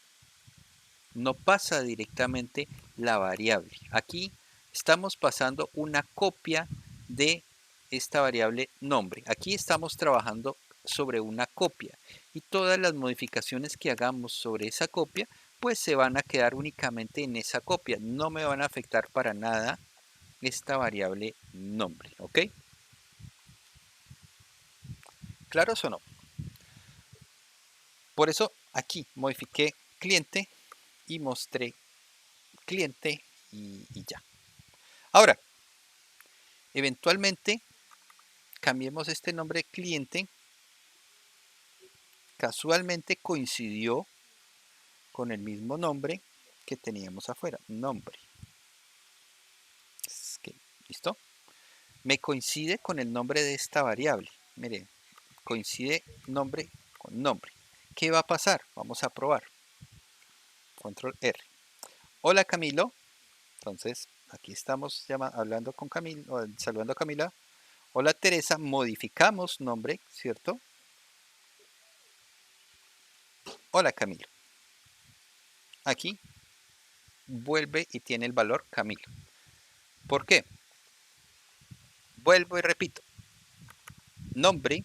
no pasa directamente la variable. Aquí estamos pasando una copia de esta variable nombre. Aquí estamos trabajando sobre una copia y todas las modificaciones que hagamos sobre esa copia pues se van a quedar únicamente en esa copia, no me van a afectar para nada esta variable nombre, ¿ok? ¿Claros o no? Por eso aquí modifiqué cliente y mostré cliente y ya. Ahora, eventualmente cambiemos este nombre cliente. Casualmente coincidió con el mismo nombre que teníamos afuera, nombre. ¿Listo? Me coincide con el nombre de esta variable. Miren, coincide nombre con nombre. ¿Qué va a pasar? Vamos a probar. Control R. Hola Camilo. Entonces, aquí estamos hablando con Camilo, saludando a Camila. Hola Teresa, modificamos nombre, ¿cierto? Hola Camilo. Aquí vuelve y tiene el valor Camilo. ¿Por qué? Vuelvo y repito. Nombre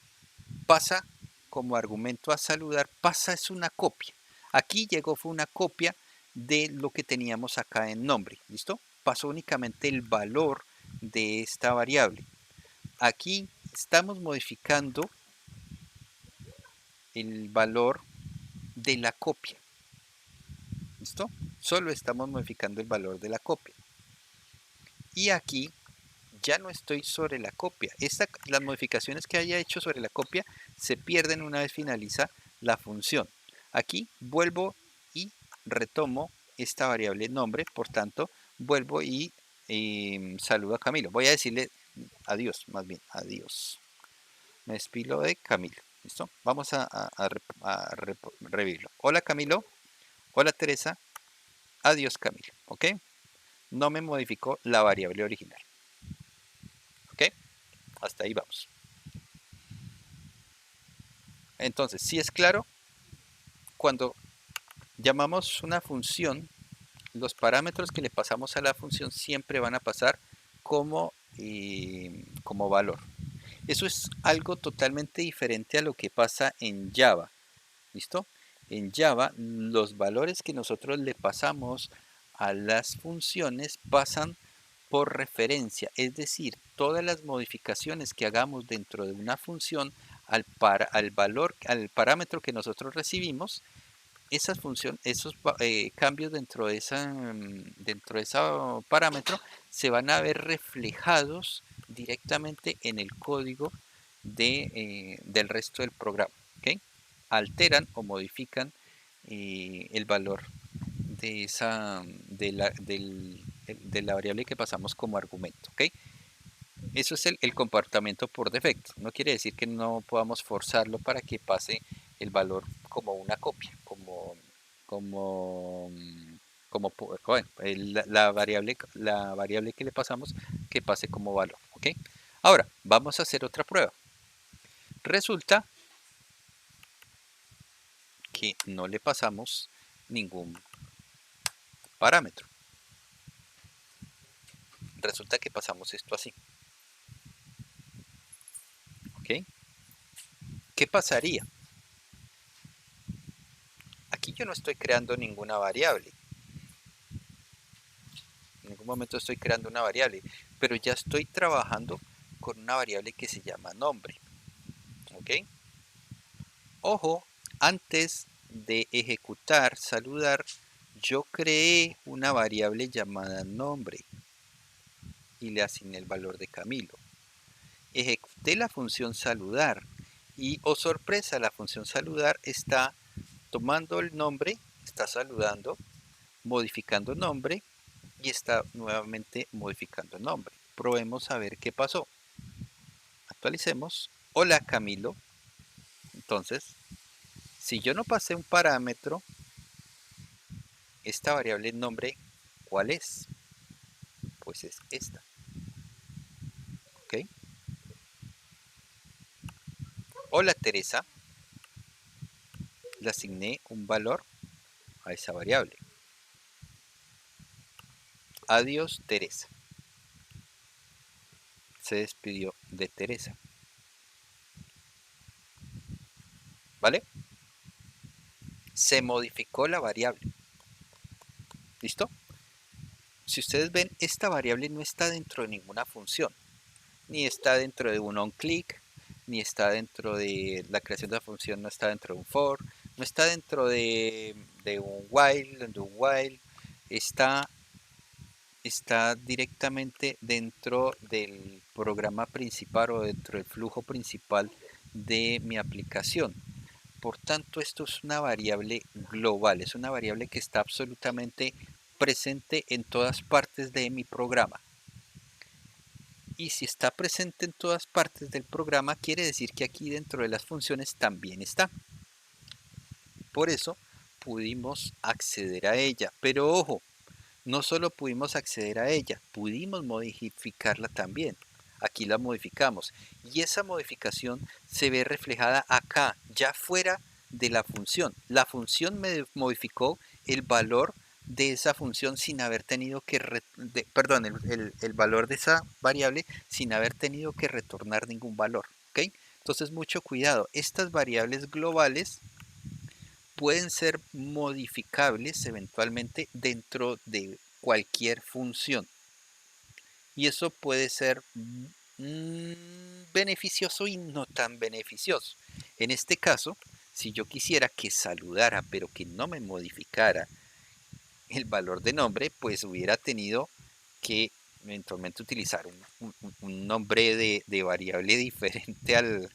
pasa como argumento a saludar, pasa es una copia. Aquí llegó fue una copia de lo que teníamos acá en nombre, ¿listo? Pasó únicamente el valor de esta variable. Aquí estamos modificando el valor de la copia, ¿listo? Solo estamos modificando el valor de la copia. Y aquí ya no estoy sobre la copia. Las modificaciones que haya hecho sobre la copia se pierden una vez finaliza la función. Aquí vuelvo y retomo esta variable nombre, por tanto, vuelvo y saludo a Camilo. Voy a decirle adiós, más bien, adiós. Me despido de Camilo. ¿Listo? Vamos a revivirlo. Hola Camilo. Hola Teresa. Adiós Camilo. ¿Ok? No me modificó la variable original. ¿Ok? Hasta ahí vamos. Entonces, si es claro, cuando llamamos una función, los parámetros que le pasamos a la función siempre van a pasar como valor. Eso es algo totalmente diferente a lo que pasa en Java. ¿Listo? En Java, los valores que nosotros le pasamos a las funciones pasan por referencia, es decir, todas las modificaciones que hagamos dentro de una función al parámetro que nosotros recibimos, esas funciones, esos cambios dentro de ese parámetro se van a ver reflejados directamente en el código del resto del programa. ¿Okay? Alteran o modifican el valor de la variable que pasamos como argumento. ¿Okay? Eso es el comportamiento por defecto. No quiere decir que no podamos forzarlo para que pase el valor como una copia, bueno, la variable que le pasamos que pase como valor. ¿Ok? Ahora, vamos a hacer otra prueba. Resulta que no le pasamos ningún parámetro. Resulta que pasamos esto así. ¿Ok? ¿Qué pasaría? Aquí yo no estoy creando ninguna variable. En ningún momento estoy creando una variable, pero ya estoy trabajando con una variable que se llama nombre. ¿Ok? Ojo, antes de ejecutar, saludar, yo creé una variable llamada nombre y le asigné el valor de Camilo. Ejecuté la función saludar y, oh sorpresa, la función saludar está tomando el nombre, está saludando, modificando nombre y está nuevamente modificando nombre. Probemos a ver qué pasó. Actualicemos. Hola Camilo. Entonces, si yo no pasé un parámetro, esta variable nombre, ¿cuál es? Pues es esta. ¿Ok? Hola Teresa. Le asigné un valor a esa variable. Adiós Teresa. Se despidió de Teresa. ¿Vale? Se modificó la variable. ¿Listo? Si ustedes ven, esta variable no está dentro de ninguna función. Ni está dentro de un onClick, ni está dentro de la creación de la función, no está dentro de un for, no está dentro de un while, está directamente dentro del programa principal o dentro del flujo principal de mi aplicación. Por tanto, esto es una variable global, es una variable que está absolutamente presente en todas partes de mi programa. Y si está presente en todas partes del programa, quiere decir que aquí dentro de las funciones también está. Por eso pudimos acceder a ella. Pero ojo, no solo pudimos acceder a ella, pudimos modificarla también. Aquí la modificamos y esa modificación se ve reflejada acá, ya fuera de la función. La función me modificó el valor de esa función sin haber tenido que, perdón, el valor de esa variable sin haber tenido que retornar ningún valor. ¿Ok? Entonces mucho cuidado, estas variables globales pueden ser modificables eventualmente dentro de cualquier función. Y eso puede ser beneficioso y no tan beneficioso. En este caso, si yo quisiera que saludara, pero que no me modificara el valor de nombre, pues hubiera tenido que eventualmente utilizar un nombre de variable diferente al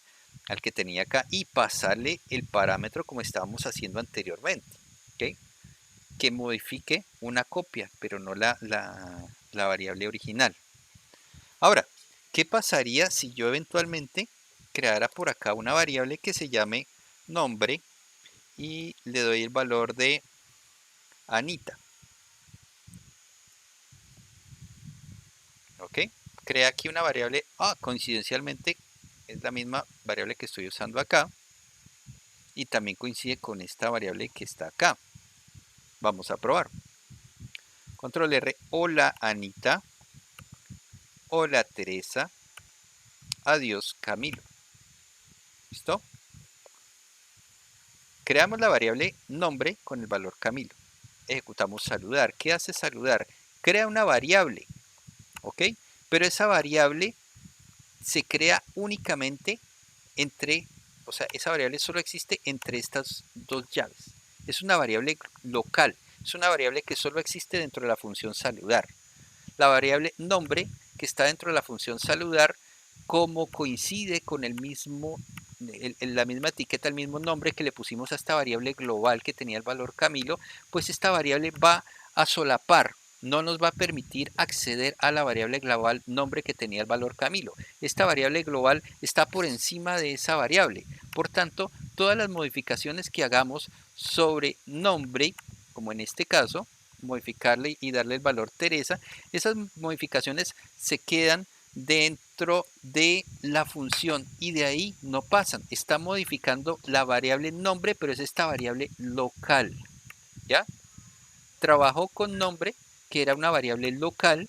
que tenía acá y pasarle el parámetro como estábamos haciendo anteriormente. ¿Okay? Que modifique una copia, pero no la variable original. Ahora, ¿qué pasaría si yo eventualmente creara por acá una variable que se llame nombre y le doy el valor de Anita? ¿Ok? Crea aquí una variable, coincidencialmente es la misma variable que estoy usando acá y también coincide con esta variable que está acá. Vamos a probar. Control R, hola Anita, hola Teresa, adiós Camilo. ¿Listo? Creamos la variable nombre con el valor Camilo. Ejecutamos saludar. ¿Qué hace saludar? Crea una variable, ¿ok? Pero esa variable se crea únicamente entre, o sea, esa variable solo existe entre estas dos llaves. Es una variable local, es una variable que solo existe dentro de la función saludar. La variable nombre que está dentro de la función saludar, como coincide con la misma etiqueta, el mismo nombre que le pusimos a esta variable global que tenía el valor Camilo, pues esta variable va a solapar, no nos va a permitir acceder a la variable global nombre que tenía el valor Camilo. Esta variable global está por encima de esa variable. Por tanto, todas las modificaciones que hagamos sobre nombre, como en este caso, modificarle y darle el valor Teresa, esas modificaciones se quedan dentro de la función y de ahí no pasan. Está modificando la variable nombre, pero es esta variable local. ¿Ya? Trabajó con nombre, que era una variable local,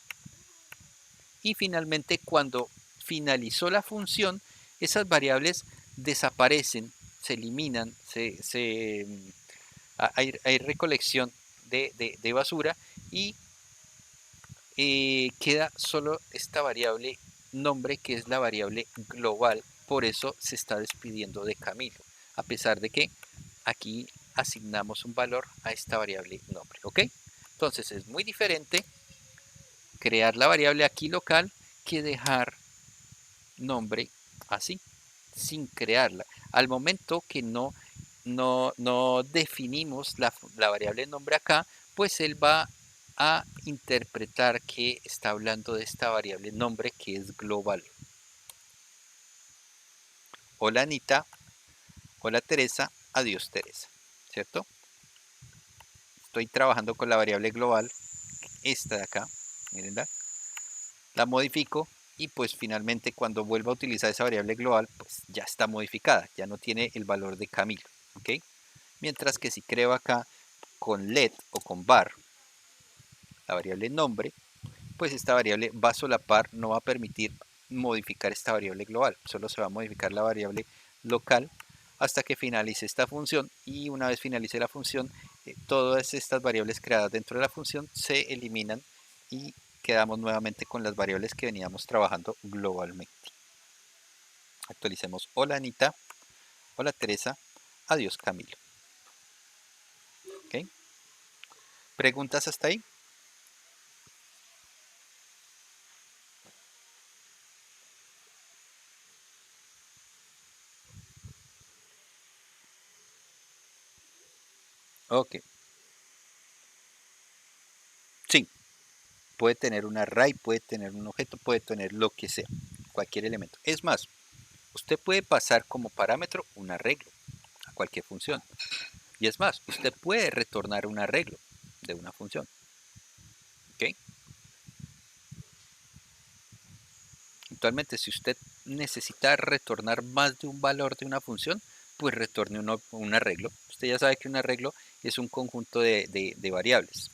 y finalmente cuando finalizó la función, esas variables desaparecen, se eliminan, hay recolección de basura y queda solo esta variable nombre, que es la variable global. Por eso se está despidiendo de Camilo, a pesar de que aquí asignamos un valor a esta variable nombre. ¿Ok? Entonces es muy diferente crear la variable aquí local que dejar nombre así, sin crearla. Al momento que no definimos la variable nombre acá, pues él va a interpretar que está hablando de esta variable nombre que es global. Hola Anita, hola Teresa, adiós Teresa, ¿cierto? Estoy trabajando con la variable global, esta de acá, mirenla, la modifico y pues finalmente cuando vuelva a utilizar esa variable global, pues ya está modificada, ya no tiene el valor de Camilo, ¿ok? Mientras que si creo acá con let o con var la variable nombre, pues esta variable va a solapar, no va a permitir modificar esta variable global, solo se va a modificar la variable local hasta que finalice esta función y una vez finalice la función, todas estas variables creadas dentro de la función se eliminan y quedamos nuevamente con las variables que veníamos trabajando globalmente. Actualicemos. Hola Anita, hola Teresa, adiós Camilo. ¿Okay? ¿Preguntas hasta ahí? Ok. Sí, puede tener un array, puede tener un objeto, puede tener lo que sea, cualquier elemento. Es más, usted puede pasar como parámetro un arreglo a cualquier función. Y es más, usted puede retornar un arreglo de una función. ¿Ok? Actualmente, si usted necesita retornar más de un valor de una función, pues retorne un arreglo. Usted ya sabe que un arreglo es un conjunto de variables,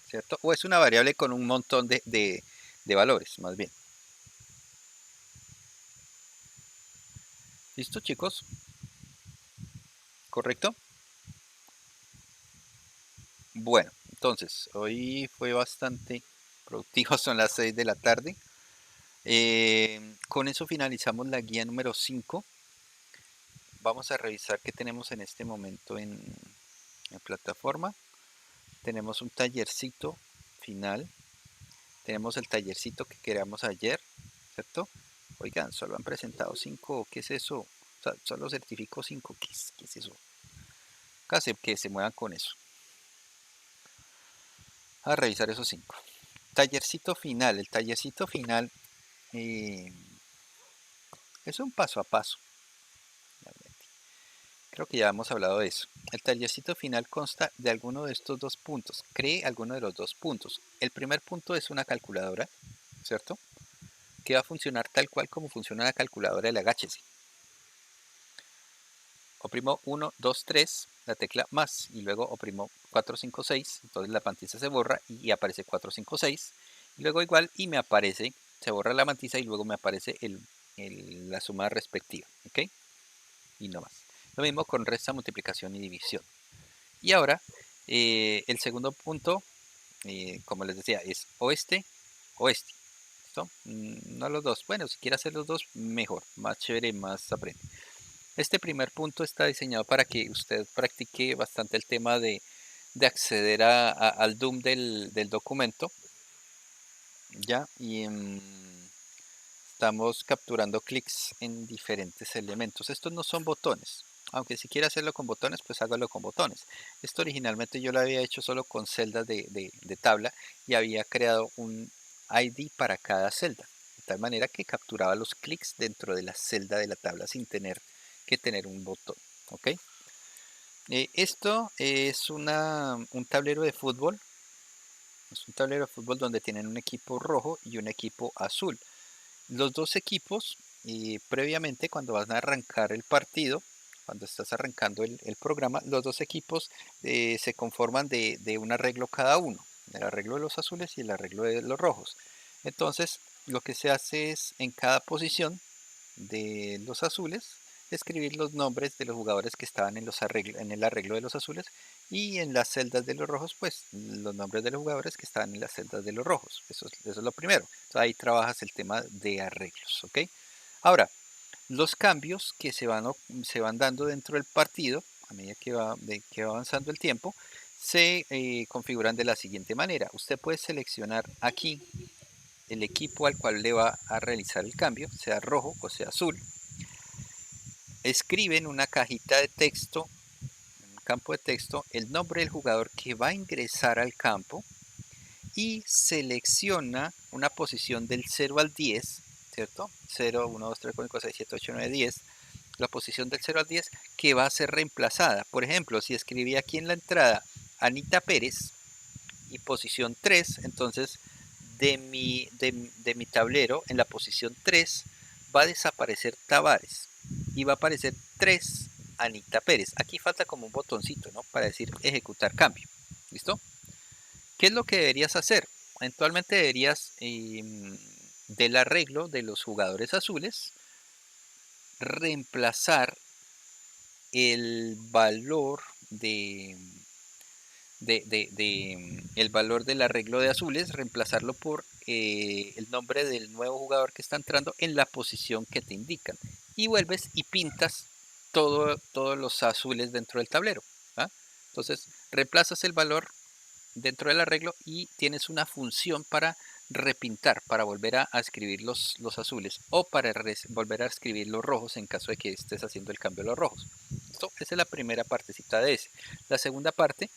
¿cierto? O es una variable con un montón de valores, más bien. ¿Listo, chicos? ¿Correcto? Bueno, entonces, hoy fue bastante productivo, son las 6 de la tarde. Con eso finalizamos la guía número 5. Vamos a revisar qué tenemos en este momento en plataforma. Tenemos un tallercito final. Tenemos el tallercito que creamos ayer, ¿cierto? Oigan, solo han presentado 5. ¿Qué es eso? O sea, solo certificó 5. ¿Qué es eso? Casi que se muevan con eso. A revisar esos 5. Tallercito final. El tallercito final es un paso a paso. Creo que ya hemos hablado de eso. El tallercito final consta de alguno de estos dos puntos. Cree alguno de los dos puntos. El primer punto es una calculadora, ¿cierto? Que va a funcionar tal cual como funciona la calculadora del agáchese. Oprimo 1, 2, 3, la tecla más, y luego oprimo 4, 5, 6. Entonces la mantiza se borra y aparece 4, 5, 6. Y luego igual y me aparece, se borra la mantiza y luego me aparece la suma respectiva. ¿Ok? Y no más. Lo mismo con resta, multiplicación y división. Y ahora, el segundo punto, como les decía, es oeste, oeste. ¿Listo? No los dos. Bueno, si quiere hacer los dos, mejor. Más chévere, más aprende. Este primer punto está diseñado para que usted practique bastante el tema de acceder al DOM del documento. ¿Ya? Y estamos capturando clics en diferentes elementos. Estos no son botones. Aunque si quiere hacerlo con botones, pues hágalo con botones. Esto originalmente yo lo había hecho solo con celdas de tabla y había creado un ID para cada celda. De tal manera que capturaba los clics dentro de la celda de la tabla sin tener que tener un botón. ¿Ok? Esto es un tablero de fútbol. Es un tablero de fútbol donde tienen un equipo rojo y un equipo azul. Los dos equipos, previamente cuando vas a arrancar el partido, cuando estás arrancando el programa, los dos equipos se conforman de un arreglo cada uno, el arreglo de los azules y el arreglo de los rojos. Entonces, lo que se hace es en cada posición de los azules, escribir los nombres de los jugadores que estaban en el arreglo de los azules y en las celdas de los rojos, pues los nombres de los jugadores que estaban en las celdas de los rojos. Eso es lo primero. Entonces, ahí trabajas el tema de arreglos, ¿ok? Ahora, los cambios que se van dando dentro del partido, a medida que va avanzando el tiempo, se configuran de la siguiente manera. Usted puede seleccionar aquí el equipo al cual le va a realizar el cambio, sea rojo o sea azul. Escribe en una cajita de texto, en un campo de texto, el nombre del jugador que va a ingresar al campo y selecciona una posición del 0 al 10, ¿cierto? 0, 1, 2, 3, 4, 5, 6, 7, 8, 9, 10. La posición del 0 al 10 que va a ser reemplazada. Por ejemplo, si escribí aquí en la entrada Anita Pérez y posición 3, entonces de mi tablero, en la posición 3, va a desaparecer Tavares y va a aparecer 3 Anita Pérez. Aquí falta como un botoncito, ¿no? Para decir ejecutar cambio. ¿Listo? ¿Qué es lo que deberías hacer? Eventualmente deberías del arreglo de los jugadores azules reemplazar el valor el valor del arreglo de azules, reemplazarlo por el nombre del nuevo jugador que está entrando en la posición que te indican. Y vuelves y pintas todos los azules dentro del tablero. ¿Ah? Entonces, reemplazas el valor dentro del arreglo y tienes una función para repintar, para volver a escribir los azules o para volver a escribir los rojos en caso de que estés haciendo el cambio de los rojos. Esa es la primera partecita de ese. La segunda parte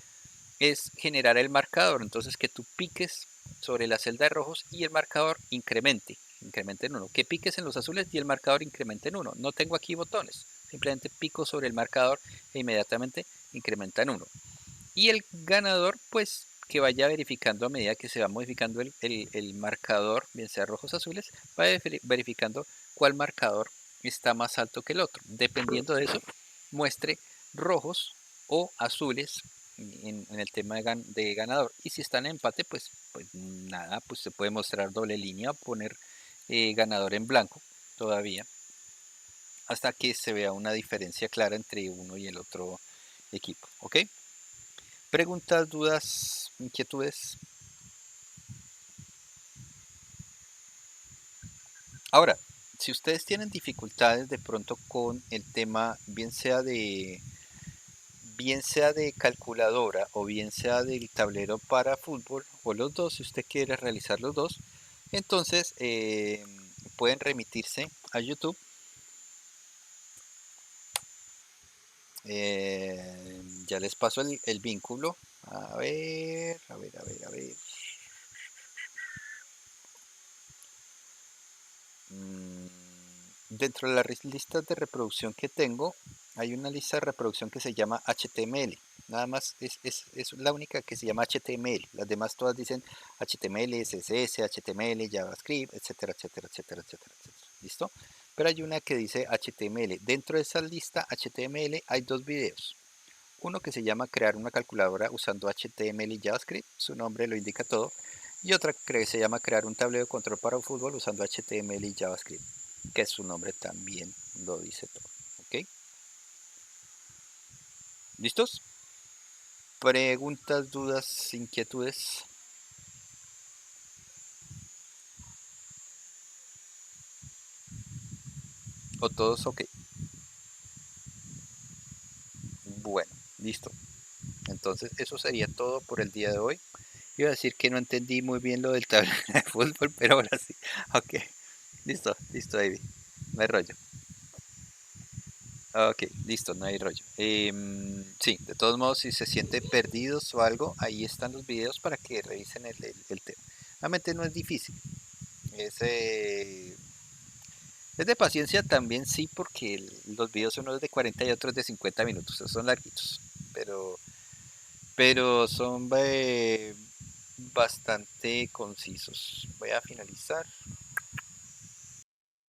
es generar el marcador, entonces que tú piques sobre la celda de rojos y el marcador incremente en 1, que piques en los azules y el marcador incremente en 1. No tengo aquí botones, simplemente pico sobre el marcador e inmediatamente incrementa en 1. Y el ganador, pues, que vaya verificando a medida que se va modificando el marcador, bien sea rojos azules, va verificando cuál marcador está más alto que el otro. Dependiendo de eso, muestre rojos o azules en el tema de ganador. Y si están en empate, pues nada, pues se puede mostrar doble línea o poner ganador en blanco todavía, hasta que se vea una diferencia clara entre uno y el otro equipo. ¿Ok? Preguntas, dudas, inquietudes. Ahora, si ustedes tienen dificultades de pronto con el tema, bien sea de calculadora o bien sea del tablero para fútbol, o los dos, si usted quiere realizar los dos, entonces pueden remitirse a YouTube. Ya les paso el vínculo. A ver, a ver, a ver, a ver. Dentro de las listas de reproducción que tengo, hay una lista de reproducción que se llama HTML. Nada más es la única que se llama HTML. Las demás todas dicen HTML, CSS, HTML, JavaScript, etcétera, etcétera, etcétera, etcétera, etcétera. ¿Listo? Pero hay una que dice HTML. Dentro de esa lista HTML hay dos videos. Uno que se llama crear una calculadora usando HTML y JavaScript. Su nombre lo indica todo. Y otra que se llama crear un tablero de control para un fútbol usando HTML y JavaScript, que su nombre también lo dice todo. ¿Ok? ¿Listos? Preguntas, dudas, inquietudes. ¿O todos ok? Bueno, listo. Entonces eso sería todo por el día de hoy. Iba a decir que no entendí muy bien lo del tablero de fútbol, pero ahora sí. Ok, listo, listo, David. No hay rollo. Ok, listo, no hay rollo. Sí, de todos modos, si se sienten perdidos o algo, ahí están los videos para que revisen el tema. Realmente no es difícil. Es, eh, es de paciencia también, sí, porque los videos unos de 40 y otros de 50 minutos. Esos son larguitos. Pero, pero son bastante concisos. Voy a finalizar.